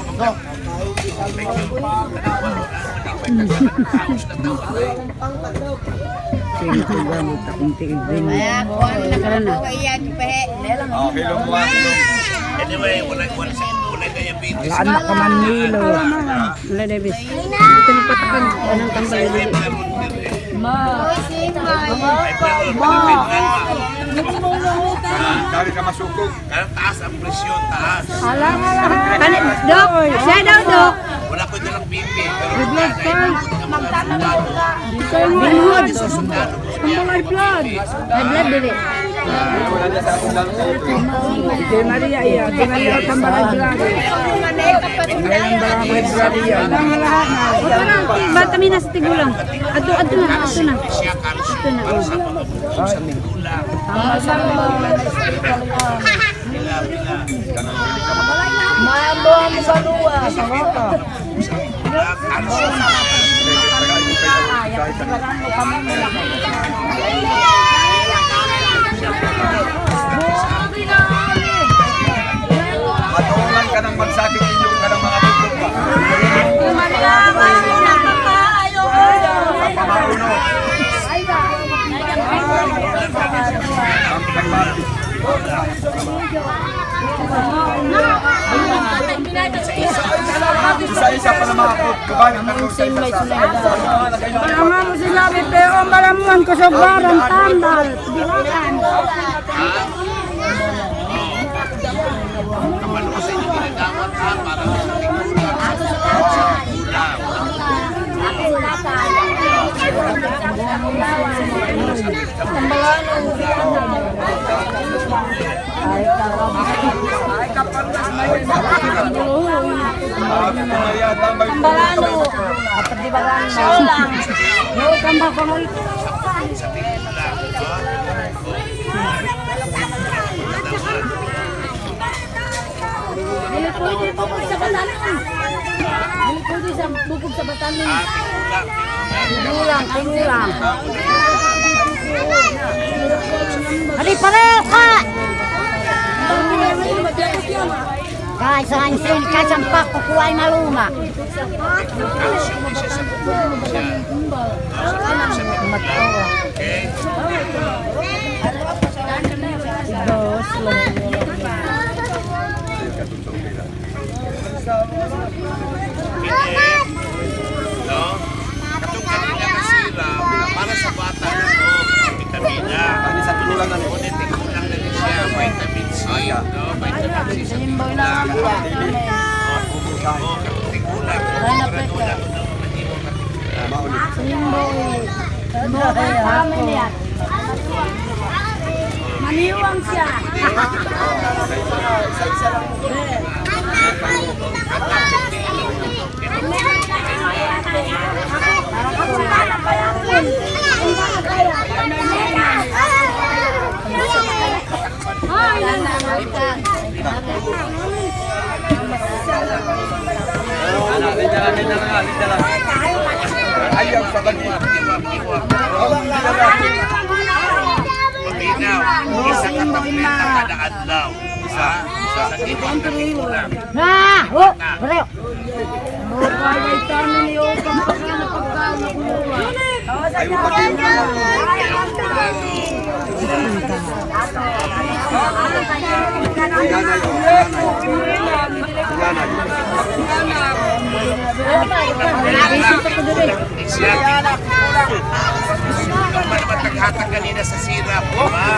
Hilom mo ang hilom. Anyway, wala diabetes. Anak ka man nilo. Wala Davis. Ito na patakan. Anong tambay dito? Dali ka masuko. Karang taas ang presyon, taas. Alang. Dok. Siya daw, Dok. Wala ko dalang pipi, pero wala na inabot ka mga sundalo. Binhod. Sundalo mo niya. High blood. High blood dili. Wala niya sa akong dalo sa ito. Kay Maria iya. Tingali ang tambalay blood. Bata minas tigulang. Ato na. Siya kalsyo para sa pagkabuong sa tigulang. Mambo mo sa luwa. Kalsyo sa Matuungan ka ng magsakit inyong ka ng mga bukod ba? Sa pamauno. Isa-isa pa na mga kubayan ng isa-isa. Palama mo sila, pero ang balamuan ko sa barang tambal. Bilakan. kapalo sa inyo ginagawa ka para sa tigulang. Tambalano. Apat di balang maulang. Yo, tambal ko mo ito. Sa tigulang. Dili pwede bukog sa batalan. Dili pwede sa bukog sa batalan. Tigulang. Hali pareho ka! Kahit sa hansin, kahit sa pak, kukuha ay maluma. No? Katong kanina nasira, para sa bata ito, vitamina. Ano sa tululan na Ngunit tigulang na din siya, vitamin C. No? Vitamin C sa tigulang. Tigulang. Granola ko ng mga ibang Maniwang siya. Ayaw sa kanila. Paginaw, isa ka tableta kada adlaw. Isa sa ibang natikulang. Pareho. Ayaw pagkain. Maghatag kanina sa sirap, ha?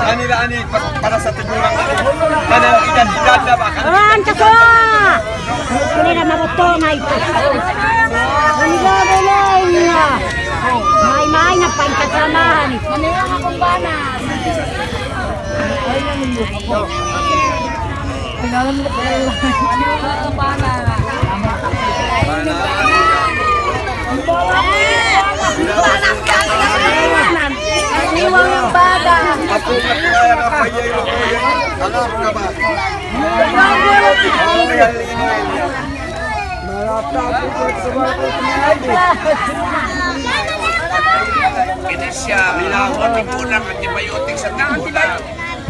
Kanila ani para sa tigulang kanang edad na ba? Awan ka ko! Kuni na mabuto na ito. Kanila balay niya. May na pa kasamahan. Manila akong banas. Pinalam mo ko. Akong banas. Iwang ang bata. Ako na kaya na payay mo. Alam ka ba? Kini siya, matigulang antibiotic sa tigulang.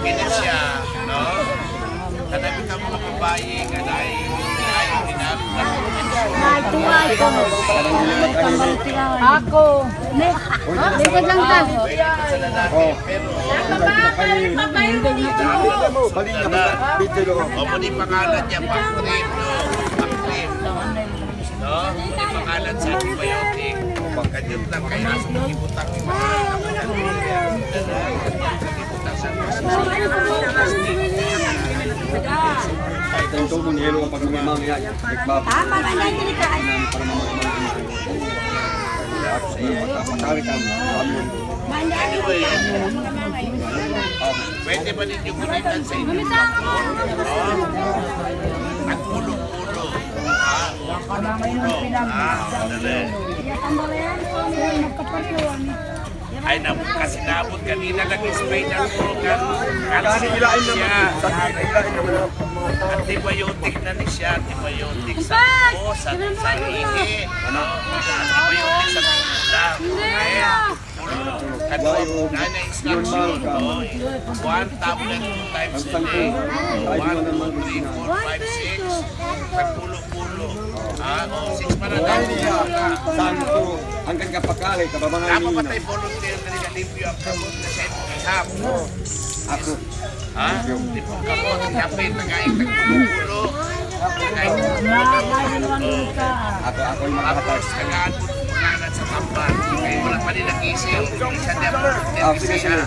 Kini siya, no? Kanabi ka mga babae, kanay Ako. Likod lang ta. Balik na ba? Video ko. O muli pangalan niya, Pang-Cream, no? Pang-Cream. No? Muli pangalan sa antibiotic. Kanyot lang, kaya asa magibutang yung mga magibutang sa plastic. Tentu mo nihilo ang pagmamang yan. Tama na yan, hindi ka. Para mamamang Anyway, pwede ba ninyo gunitan sa inyong doktor? At pulo-pulo. Ay, kasi nabot kanina nag-spray ng program. Kasi ilain naman. Antibiotic na ni siya. Antibiotic sa po, sa ihi. Antibiotic sa tulang. Ano na instruction ko? 1 tablet 2 times a day. 1, 2, 3, 4, 5, 6. Pagpulo-pulo. O 6 para lang. Santo, hanggang kapakali, kababangan Ako nila. patay volunteer na nilalimpyo ang kamot na sa ihap. Ako. Ha? Di po kamot, kapit, nagkain pagpulo-pulo. Nagkain pagpulo-pulo. Ako yung Tapos, makahatag. tagaan mo pangalan sa tamban. Kaya wala pa nilang isip. Isa niya po, Sige, sige. siya.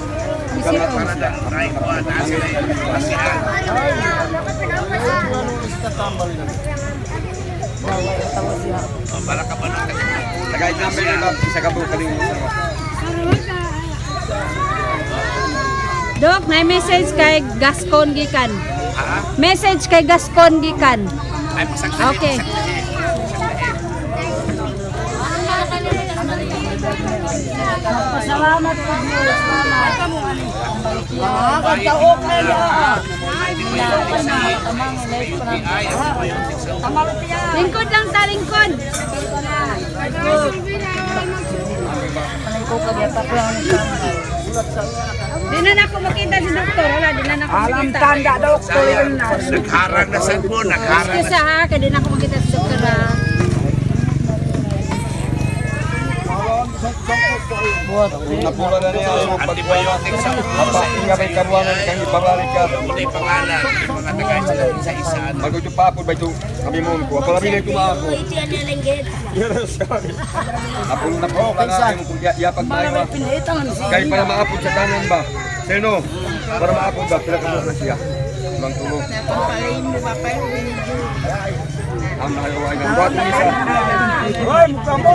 Para na, try ko, nasa na yung pasihan. Para ka ba nung Tagay namin yung isa ka po kaling Dok, may message kay Gascon gikan. Message kay Gascon gikan. Ay, masaktan. Okay. Salamat po. Pagkaok na yan. Lingkod lang ta, lingkod. Di na ako makita si doktor. Wala, di na ako makita. Tanda doktor yun na. Nagharang na saan po, nagharang Kasi na. ha, kaya di na ako makita si doktor ha. napula na niya yung Antibiotic sa ulo sa pagpapin nga may karuanan kang ibabalik ka. Muna yung pangalan, yung mga tagay sila isa-isa. Magudyo pa po ba ito kami mo ko. Apala bilay tumako. Napulo na po ka nga yung kung yapag tayo ba. Kaya para maapod sa kanan ba. Sino? Para maapod ba. Pila ka na siya. Ibang tulog. Ang nakagawa ng buhat ng isa. Hoy, mukha mo!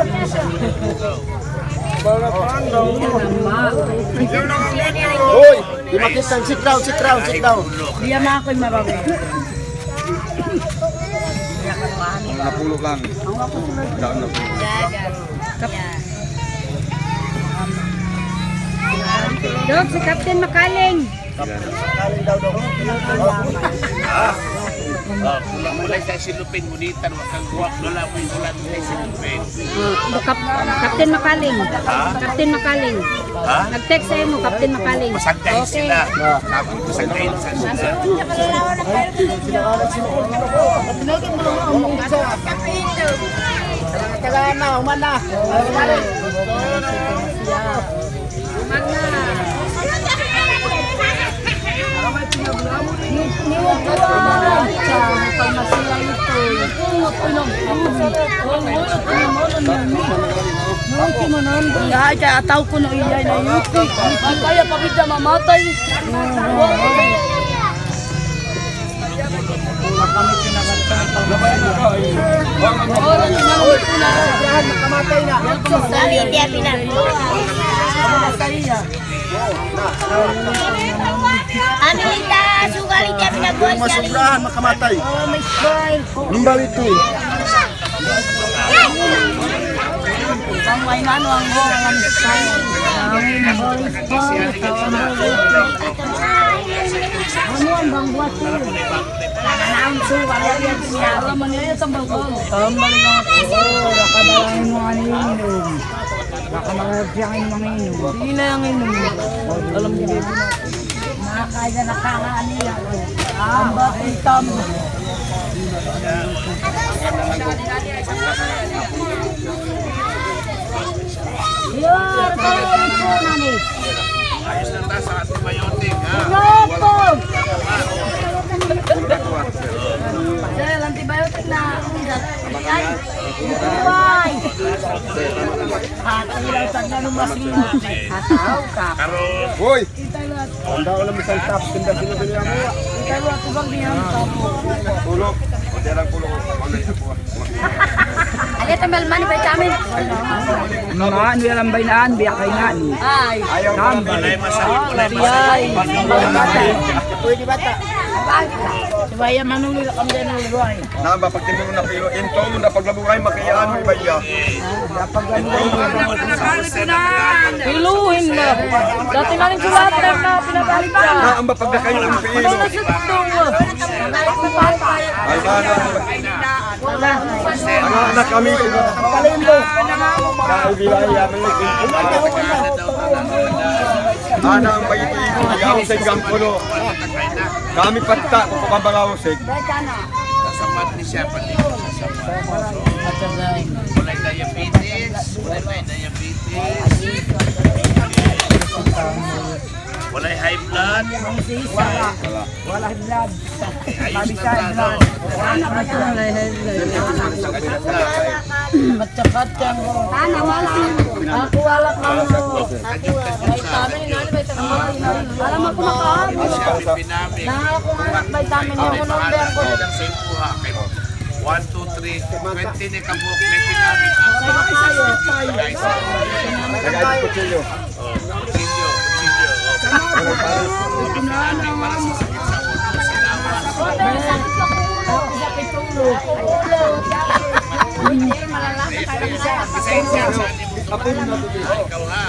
Hoy, di makita, sit down, sit down, sit down. Diyan na ako'y mabawi. Ang napulog lang. Daan na po. Dok, si Captain Makaling. Wala tayo silupin, ngunita, wakang guwak, wala tayo silupin. Captain Makaling. Captain Makaling. Ha? Nag-text sa'yo mo, Captain Makaling. Masagkain sila. Masagkain sila. Kailangan na, umana. Ay, kaya ataw ko na iyay na yuki. Ay, kaya pabida mamatay. Amilita, sugali dia pinagbuhay siya. Masobrahan, makamatay. Numbal itu. Ay, nano ang buwangan sa'yo. Ano ang bangbuat yun? Nananaon suwa, yan siya. Alam mo niya, tambal ko. Tambal lang ako. Nakadalain mo ang inom. Nakamarapiyangin mo ang inom. Hindi na ang inom. Alam niyo, baby na. Nakakaya nakakaaniya ko. Tambal, tambal. Yar, kaya ito nani. Ayos na tayo sa antibiotic, ha? Yopo! Sel, antibiotic na. Ay, buhay! Hati lang sa nanumasin. Hataw ka. Karon, Hoy! Ang daw lang isang tap, tinda sila sila mo. Ikaw ako bang diham Tulog. Pwede lang tulog. Pagay ako. Alit ang malman ba kami? Mga ano yan ang bainaan, biyak kay nani. Ay, walay masakit, walay ay. Pwede bata. Subaya manuli kami din ng luay. Namba, pag tinuro na pilo, into mo na paglabuhay, makiyaan mo ibaya. Piluhin na. Dati namin sa water na pinabalik ka. Naamba pag na kayo ng pilo. Ay, na kami. Palimbo. Dahil bilay, ana ang bayito ito, nag-ausay kang puno. Kami patta, kung pabangawasig. Sasamat ni siya, pati walay diabetes, walay diabetes, walay high blood, Wala blood. ayos na tayo. Matsakat-chan mo. Ako wala ka mo. Alam mo kung makaan. Siya pinamig. Nakakuha vitamin mo nung Mahal ko. ng simpuha. 1, 2, 3, 20 ni kabuk, may pinamig. Guys, Nag-ayos ko sa'yo. kutsilyo. Pinamig para sa sakit sa ulo, sinama. Ikaw ha.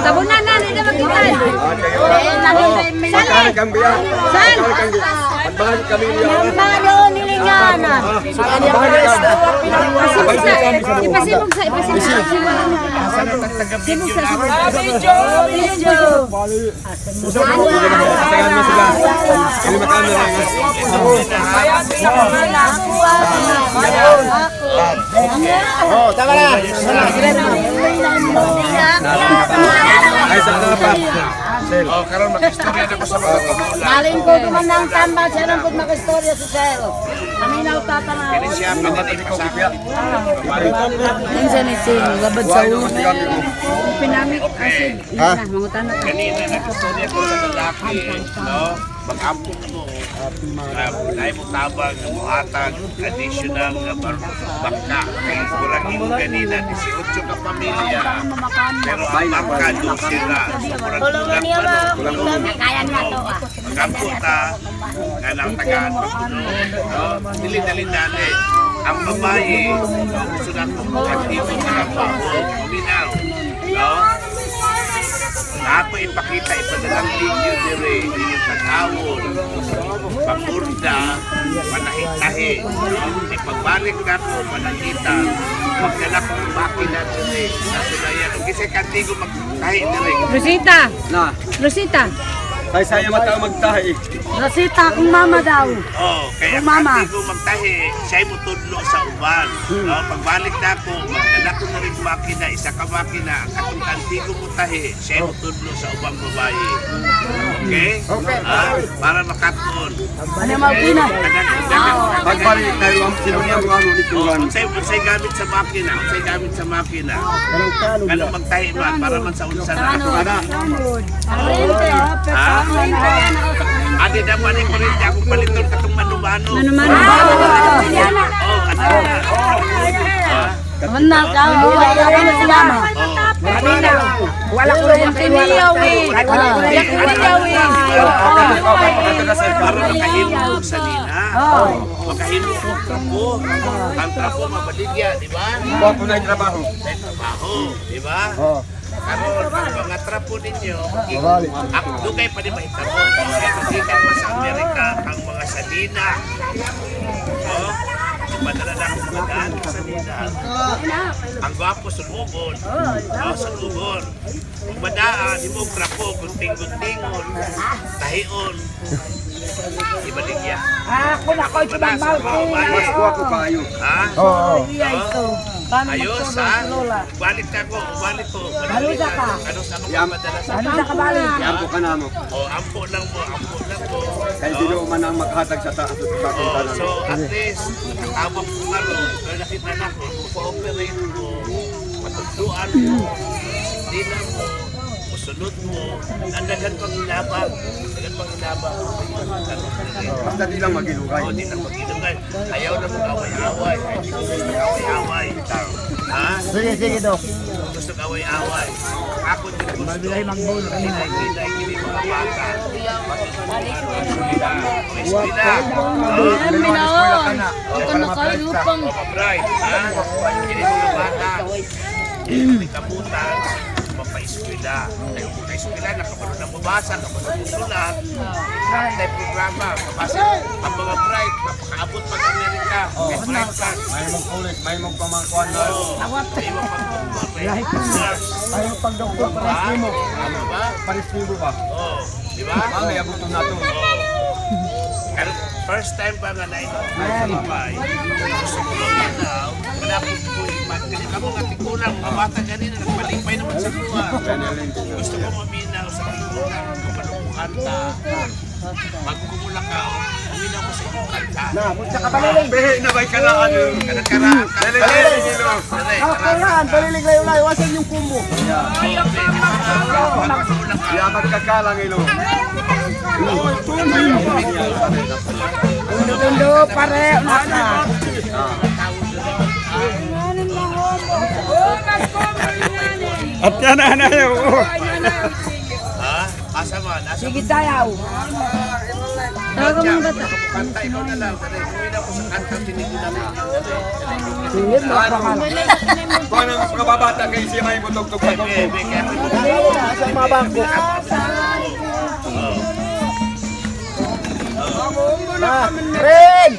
Tabunan na, hindi na magkitan. Magkano kang biya? Magkano kami biya? Malo nilingana. Ipasimog sa, ipasimog sa. Oh, tama na. Ay, sana pa. Oh, karon mag-istorya na ko sa mga kamulan. Maling ko duman ng tambal siya lang kung mag-istorya si Sel. Paminaw tatanaw. Kini siya pinatay ko biya. Minsan si labad sa ulo. Pinamik, kasi, Ha? mangutan na. Kanina nag-istorya ko sa lalaki, no? mag-ampong mo, dahil mo tabang ng muhatag, additional nga bangka. Kaya kurang imo ganina, 18 ka pamilya, pero ang bangka doon sila. Kurang mag-ampo ta, nga lang tagaan dili-dali-dali. Ang babae, gusto na kung aktibo ka ng baho, uminaw. Ako ipakita, ipadalang video dire, inyong tag-awon, pagurda, panahit-tahi. Ipagbalik na ko, panahita, magdala kong makina dire, nasulayan. Kasi kantigo magtahi dire. Rosita! Na, Rosita! ay saya mata magtahi. Rosita, kung mama daw. Kaya kantigo magtahi, siya'y mo tudlo sa uban. Pagbalik na ko, magdala ko na rin makina, isa ka makina, katong kantigo mo tahi, siya'y mo tudlo sa ubang babae. Okay? Para makatuon. Ano makina? Pagbalik tayo ang sinunyan mo dito. Unsay gamit sa makina, unsay gamit sa makina. Kanong magtahi man, para man sa unsa na. Adi na man ko rin akong paliton katong manumano. Wala ka, wala ka na si mama. Wala ko rin tiniyawi. Para makahimog sa nina. Makahimog ang trapo. Ang trapo mabaligya, di ba? Huwag ko na yung trabaho. May trabaho, di ba? Karon ang mga trapo ninyo, dugay pa din mahitabo. Kaya pasikat pa sa Amerika ang mga salina. Padala na akong mga daan sa salina. Ang gwapo sulubon. Sulubon. Kung madaan, himog trapo, gunting-guntingon, tahion. Ibaligya. Ako na ko ito ng malki. Mas kuha ko kayo. Ha? Oo. Ayos ha? Balik ka ko, balik ko. Halusa ka. Ano sa mga padala sa Ano sa kabalik? Ampo ka na mo. ampo lang mo, ampo lang mo. Kaya di man ang maghatag sa taas at sa taas. So at least, nakakabang ko nga ro, pero nakita na ko, pa-operate mo, matugduan mo, sindilan mo, musunod mo, nandagan pang hinabang, Basta di lang magilugay. Di lang magilugay. Ayaw na mag-away-away. Hindi ko gusto away-away. Ha? Sige, Dok. Gusto away-away. Ako din gusto. Mabilay magbono kanina. Hindi mga bata. Eskwela. Ito na kayo lupang. Bright. Ha? Hindi mga bata. Hindi kabutan. Mapa-eskwela. Ayaw mo ka-eskwela. Nakabalon na mabasa. Nakabalon mo sulat. May programa. Mabasa. Ang mga bright. Mapakaabot pag-Amerika. May bright ka. May mong kulit, may mong pamangkuan na. May mga pag-doktor. May Ay, yung pag-doktor, pares mo. ano ba? Pares mo ba? Di ba? Mami, abuto na to. Pero first time pa nga na ito sa babay, gusto ko lang daw, malapit ko iman. Kasi kamo nga tikulang, mga bata ganina, nagpalipay naman sa buwan. Gusto ko maminaw sa tikulang, kapalong kanta. Bago ko mula ka, uminaw ko sa inyong kanta. Na, punta ka baliling. Behe na ba'y karaan yun? Kanagkaraan, Baliling, ilo. karaan. Baliling layo layo, wasan yung kumo. Ya, magkakalang ilo. Tundo, pare, maka. At yan na yun. Ha? Asa man? Asa Sige tayo. kanta, ikaw na lang. Uminaw ko sa kanta, tinigulan mo. Sige, makakangan. Kung anong mga babata kayo siya may butog-tog sa kumo. Sa mga bangko. Ren!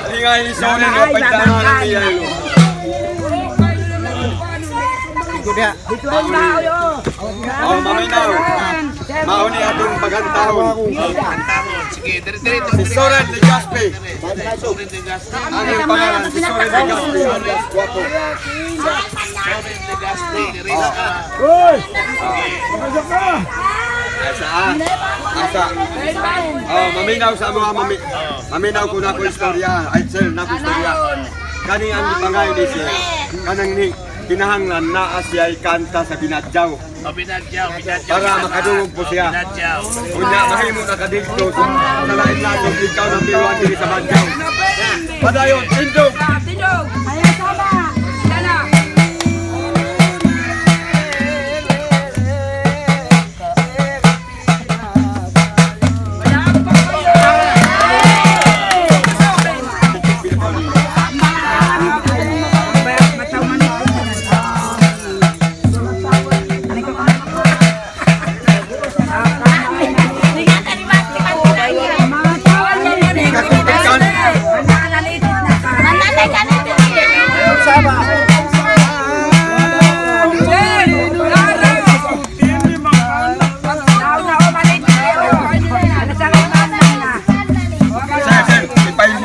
Hindi nga yung isone nga pagdahan ng iya ilo. Dito ang tao yun. Maminaw. Mauni atong paghantahon. Kantahon. Sige, diri-diri. Si Soren de Gaspe. Soren de Gaspe. Ang iyong pangalan, si Soren de Gaspe. Guwapo. Soren de Gaspe. Diri ka. Uy! Asa. Maminaw sa mga maminaw ko na ko istorya. Ay, sir, na ko istorya. Kani ang ipangayon ni sir. Kanang ni kinahanglan naa siya kanta sa Badjaos O, Badjaos. para makadungog po siya. Badjaos. Unya mahimo na kadito sa lain-lain ikaw na biwan diri sa Badjaos. Padayon, tindog. Ayan, sama.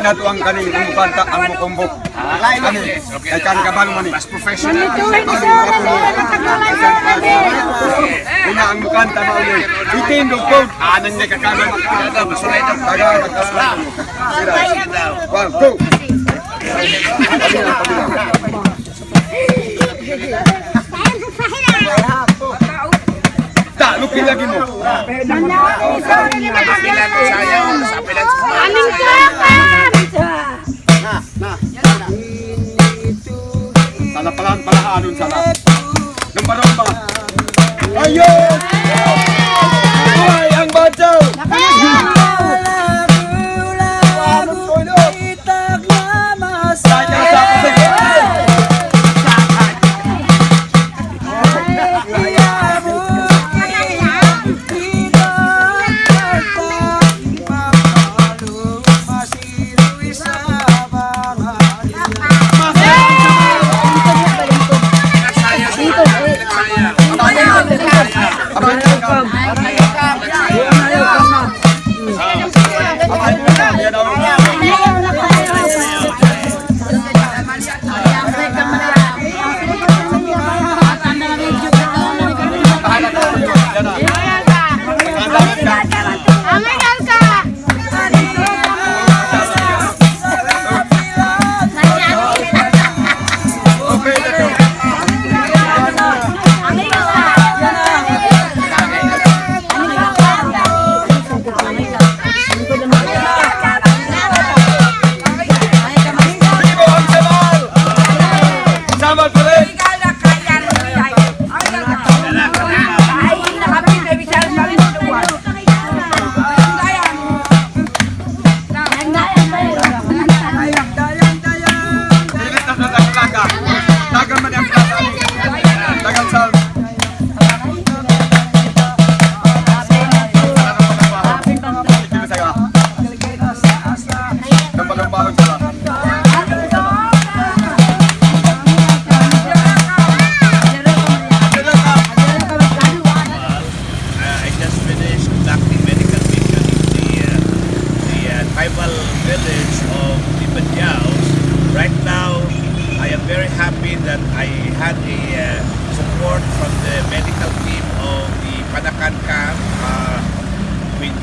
Nato ang kaning kanta ang mukumbok. Kani kay kan kabalo man ni. Mas professional. Una ang mukanta mao ni. Itindog po anan ni kakana makada masulay na taga magkasla. One, go. Tak lupi lagi mo. Sapilan saya, sapilan Aling kapan! Salah palahan anun salah. Lomba-lomba. Ayo. Wah, yang Badjaos. Saya siapa sih?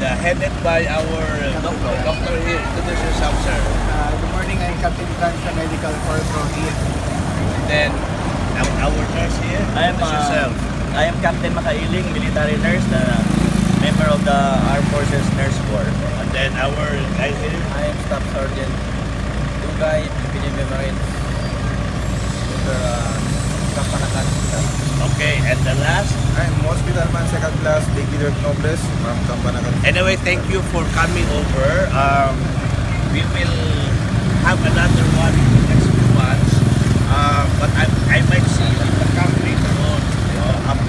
Headed by our doctor here. Introduce yourself, sir. Good morning, I'm Captain Franz from Medical Corps from here. And then our nurse here. Introduce yourself. I am Captain Makailing, military nurse, the member of the Armed Forces Nurse Corps. And then our guy here. I am Staff Sergeant Dugay, Philippine Marines. Kapanakan. Okay, and the last? I'm Hospital Man Second Class, Brigadier Nobles from Kapanakan. Anyway, thank you for coming over. We will have another one next few months. But I might see you in the country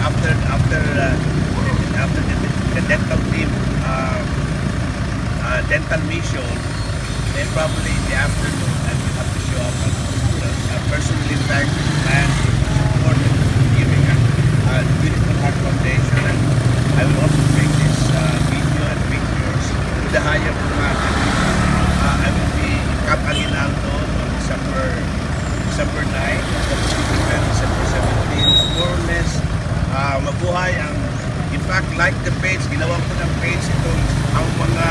after the dental team dental mission. Then probably in the afternoon I will have to show up and personally thank and for giving a beautiful heart foundation, and I will also make this video and pictures to the higher command. I will be in Camp Aguinaldo on December 9, December 17, more or less mabuhay ang, in fact, like the page, ginawa ko ng page itong ang mga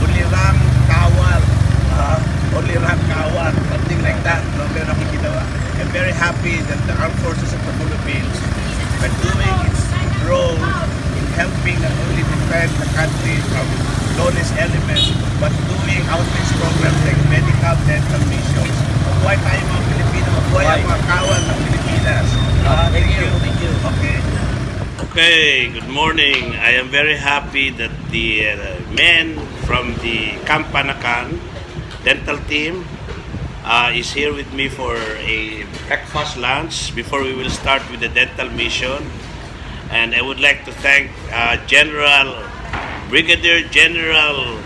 ulirang kawal, ulirang kawal, something like that, no, meron akong ginawa. I'm very happy that the ongoing outreach programs like medical, dental missions. Mabuhay tayo mga Pilipino, mabuhay ang mga kawan ng Pilipinas. Thank you. Okay. Okay, good morning. I am very happy that the men from the Camp Anacan dental team is here with me for a breakfast lunch before we will start with the dental mission. And I would like to thank Brigadier General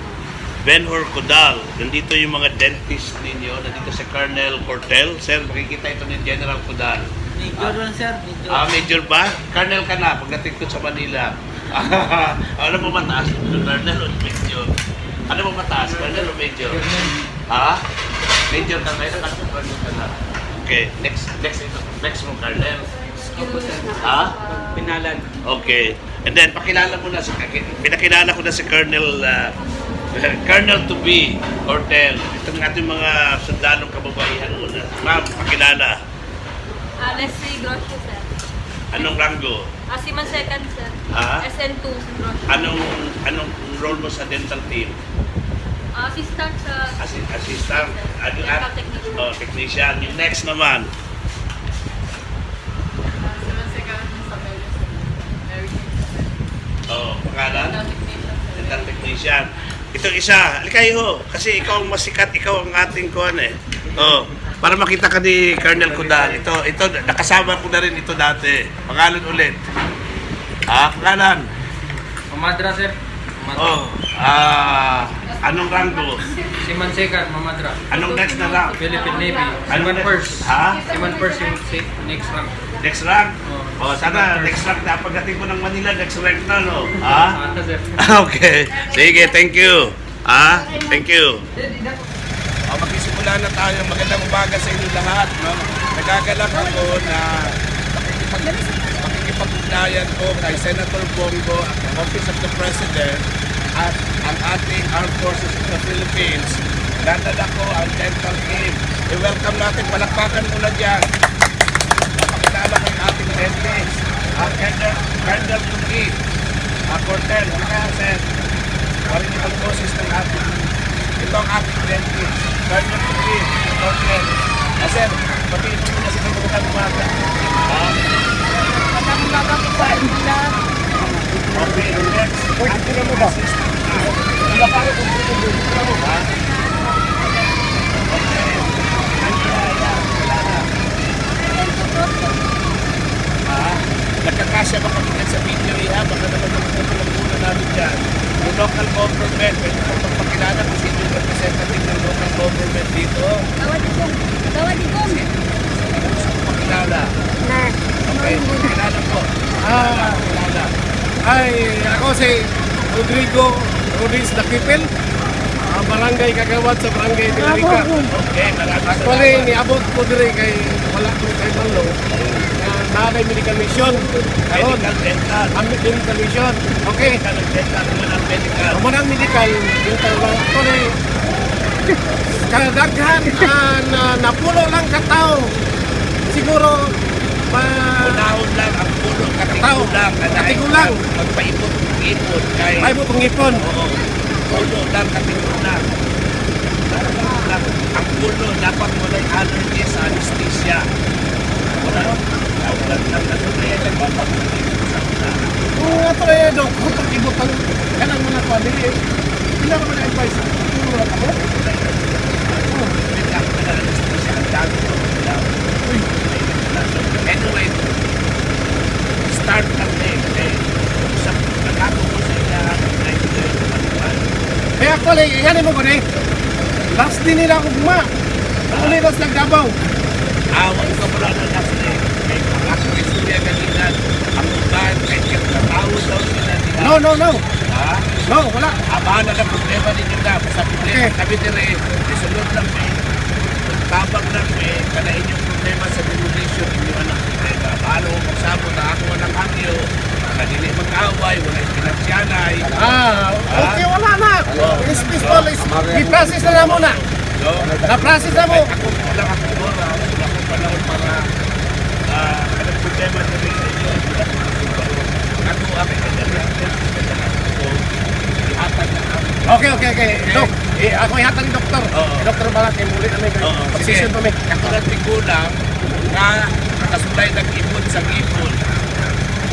Benhur Codal. Nandito yung mga dentist ninyo. Nandito si Colonel Cortel. Sir, makikita ito ni General Codal. Major lang, sir. Major ba? Colonel ka na pagdating ko sa Manila. Ano mo mataas? Colonel o Major? Ano mo mataas? Colonel o Major? Ha? Major ka ngayon? Ano Colonel ka na? Okay, next mo Colonel. Ha? Pinalan. Okay. And then pinakilala ko na si Colonel Colonel to be Cortel. Itong ating mga sundalong kababaihan muna. Ma'am, pakilala. Leslie Grosio, sir. Anong rango? Asiman second, sir. SN2, sir. Anong role mo sa dental team? Assistant sa... Assistant? Dental technician. Technician. Yung next naman. Asiman second sa Baylon. Pangalan? Dental technician. Itong isa, kayo kasi ikaw ang masikat, ikaw ang ating kuhan eh. Para makita ka ni Colonel Codal. Ito, nakasama ko na rin ito dati. Pangalan ulit. Pangalan? Mamadra, sir. Anong rango? Siman second, Mamadra. Anong next na rank? Philippine Navy. Siman first. Ha? Siman first yung next rank. Next rank? Sana next rank na pagdating ko ng Manila, next rank na, no? Santa, sir. Okay. Sige, thank you. Thank you. Magsisimula na tayo. Magandang umaga sa inyo lahat. No? Nagagalak ako na makikipag-ugnayan ko kay Senator Bongo at ang Office of the President at ang ating Armed Forces of the Philippines. Dadala ko ang dental team. I-welcome natin. Palakpakan muna dyan. Pakilala ko yung ating dentist. Ang Colonel Tuki. Cortel. Sir. Original process ng ating. Ito ang ating dentist. Colonel Tuki. Cortel. Sir, patiin mo na sa kabukan umaga. Okay, next. Ating assistant. Wala pa rin kung dito mo ba? Okay. Nagkakasya ba kami sa video iha? Baka naman muna namin dyan. Yung local government, pwede ko magpakilala kung sino yung representative ng local government dito. Gawadigong. Gusto ko pakilala. Okay, pakilala po. Pakilala. Ako si Rodrigo Rodis Dakipel, barangay Kagawad sa barangay Pilarica. Okay, maraming salamat. Actually, niabot ko diri kay wala ko kay Baylon. Nanay medical mission. Medical dental. Medical mission. Okay. Medical dental naman medical. Manang medical dental lang. Actually, kadaghan napulo lang katao. Siguro unahon lang ang pulo, katigulang. Katigulang. Magpaipot-ipot. Paipot ng ipon. Oo. Pulo lang, katigulang. Ang pulo, dapat walang allergy sa anesthesia. Wala lang natuloy lang papapagpapagpapag sa una. Kung nga ito eh, kung pag-ibot ang kanang mga kwali, hindi naman na-advise. Puro lang ako. Hindi ako na anesthesia. Ang dami ko. Anyway, start lang eh. Sa nagako ko sa ilahan, Kaya actually, yan mo ko na eh. Last din nila ako guma. Ulitas ng Davao. Awag ko pala na last day. Kaya ang akong istorya kanina, ang ubahan, kaya natawag daw sila nila. No. Ha? No, wala. Abahan na problema ninyo na. Basta problema kami dire. Isunod lang tabang lang kada inyong problema sa demolition inyo anak problema. Paano ko magsabot na ako ng hangyo, kadili mag-away, wala pinagsiyanay. Okay, wala na. Is peaceful, i-process na muna. Na-process na mo. Ako lang ako wala akong panahon para kada problema na rin inyo. Ako, aking kanya Okay. Dok, ako ihatag ni doktor. Doktor Balat, muli na may position pa may. Ako lang tigulang nga nakasulay ng ipon sa ipon.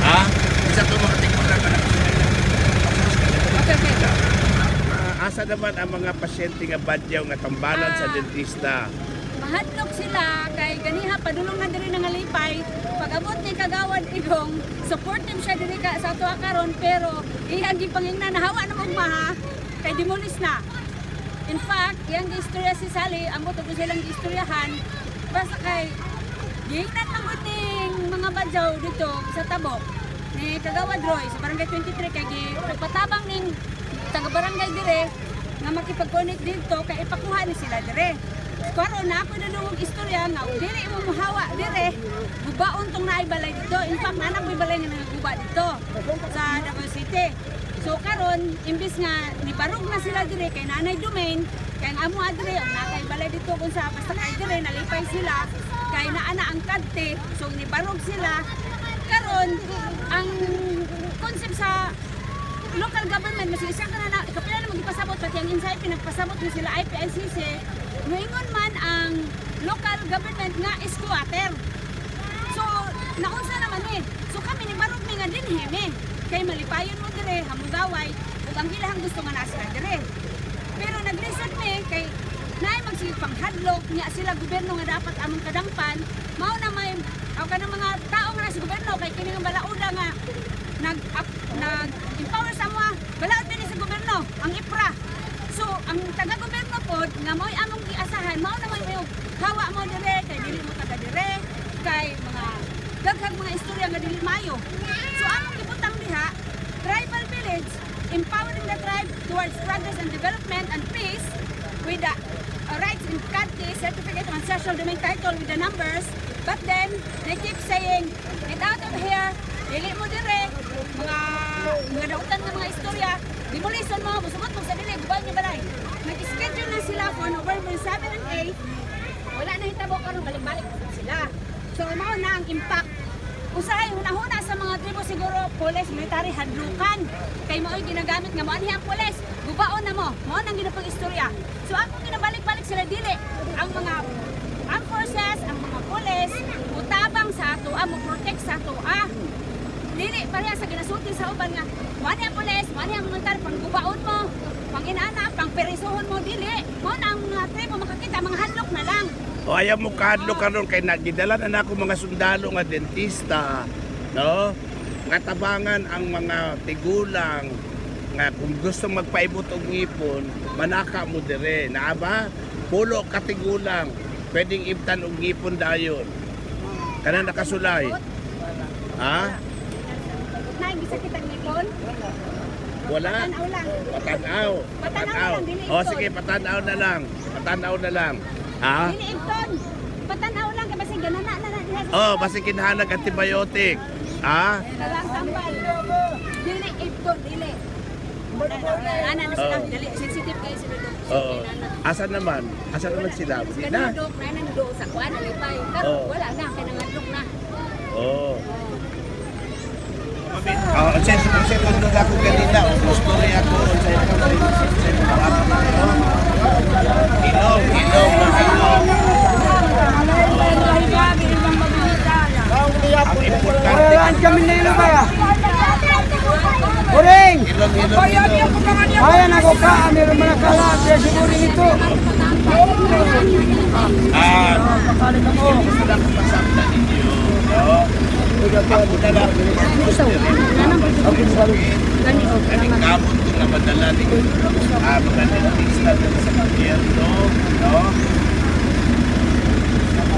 Ha? Isa ito mga tigulang na asa naman ang mga pasyente nga badyaw nga tambalan sa dentista? Mahadlok sila kay ganiha padulong na diri nangalipay. Pag-abot ni kagawad igong support him siya diri ka sa tuwa karon pero iyang gipangingna nahawa na magmaha kay demolis na. In fact, iyang istorya si Sally, amo to silang istoryahan basta kay gingnan man gud ning mga badyaw dito sa Tabok ni kagawad Roy sa barangay 23 kay pagpatabang ning taga-barangay dire nga makipag-connect dito kay ipakuha ni sila dire. Karon na ako nadungog istorya nga dili mo muhawa dire gubaon tong naay balay dito. In fact nanak may balay nga nagaguba dito sa Davao City. So karon imbis nga nibarog na sila dire kay nanay domain kay ang amo adre ang nakay balay dito kung sa basta kay dire nalipay sila kay naana ang kadte so nibarog sila. Karon ang concept sa local government mas isa ka na kapila na magpasabot pati ang insay pinagpasabot ni sila IPICC moingon man ang local government nga squatter. So naunsa naman so kami ni barog mi nga dinhi kay malipayon mo dire hamugaway ug ang ilahang gusto nga nasa dire. Pero nag-research mi kay naay magsigpang hadlok niya sila gobyerno nga dapat among kadangpan mao na may aw kanang mga tao nga sa gobyerno kay kini nga balauda nga nag-empower sa mga balaod din sa gobyerno, ang IPRA. So, ang taga-gobyerno po, nga mo'y among iasahan, mao naman may hawa mo dire, kay dili mo taga-dire, kay mga daghang mga istorya nga dili mayo. So, among gibutang diha, tribal village, empowering the tribe towards progress and development and peace with the rights in country, certificate of ancestral domain title with the numbers. But then, they keep saying, get out of here, dili mo dire, mga dautan ng mga istorya, demolition mo, musugot mo sa dili, gubahan niyo balay. Nag-schedule na sila for November 7 and 8, wala na hitabo karon balik-balik sila. So, mao na ang impact. Usahay, huna-huna sa mga tribo siguro, police, military, hadlukan. Kay mao'y ginagamit nga, maanhi ang police, gubaon na mo, mao nang ginapang istorya. So, akong ginabalik-balik sila dili, ang mga armed forces, ang mga police, utabang sa ato, mo protect sa ato, dili pareha sa ginasuti sa uban nga wani ang pulis, wani ang military panggubaon mo, panginaana, pangperisuhon mo dili. Mo na ang mga tribo makakita mga hadlok na lang. O ayaw mo kahadlok karon kay nagidala na ako mga sundalo nga dentista, no? Nga tabangan ang mga tigulang nga kung gusto magpaibot og ngipon, manaka mo dire. Naa ba? Pulo ka tigulang, pwedeng ibtan og ngipon dayon. Kana nakasulay. Ha? Sakit ang ngipon? Wala. Patanaw lang. Patanaw. Patanaw lang, dili O ibton. sige, patanaw na lang. Patanaw na lang. Ha? Dili ibton. Patanaw lang kasi ganana na diha. Oh, basi kinahanglan antibiotic. Ha? Dalang tambal. Dili ibton, dili. Ana na sila, dili sensitive kay sila dok. Oo. Asan naman? Asan naman sila? Hindi na. Dok, na do sa kuan alipay. Karon wala na kay nangadlok na. Oo. Ang sense ko nung ako kanina, story ako sa ilong, ang importante. Kami na ilo kaya. Uring! Ayan ako ka, meron mga kalat, siguro ito. Gusto lang kapasakta ninyo. Ako na lang. Kaning kamot ko na madala ni mga dentista sa gobyerno.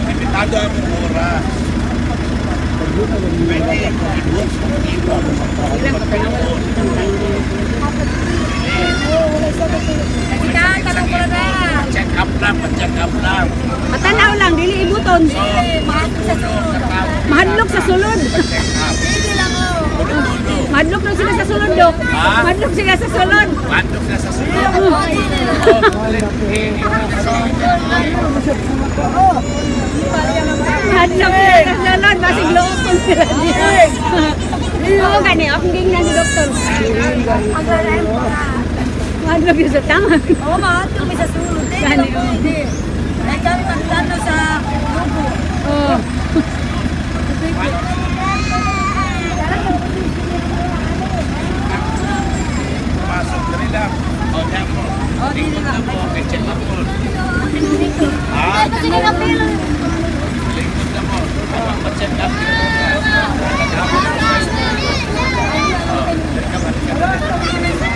Limitado ang oras. Pwede i-book kung iba mo sa pagkakalon. Check up lang. Matanaw lang, dili ibuton. Mahadlok sa sulod. Mahadlok lang sila sa sulod, Dok. Mahadlok sila sa sulod. Mahadlok na sa sulod. Mahadlok sila sa sulod. Basig lookon sila niya. Oo, gani. Akong gingnan si Doktor. Makadlog yun sa tangan. Oo, mahatong may sa sulod. Gani, oh. Ay kami magtano sa lugo. Oh. Pasok dali lang. O, diyan mo. Lingkod na mo. Okay, check up mo. Ha? Lingkod na mo. Pa-check up. Come on.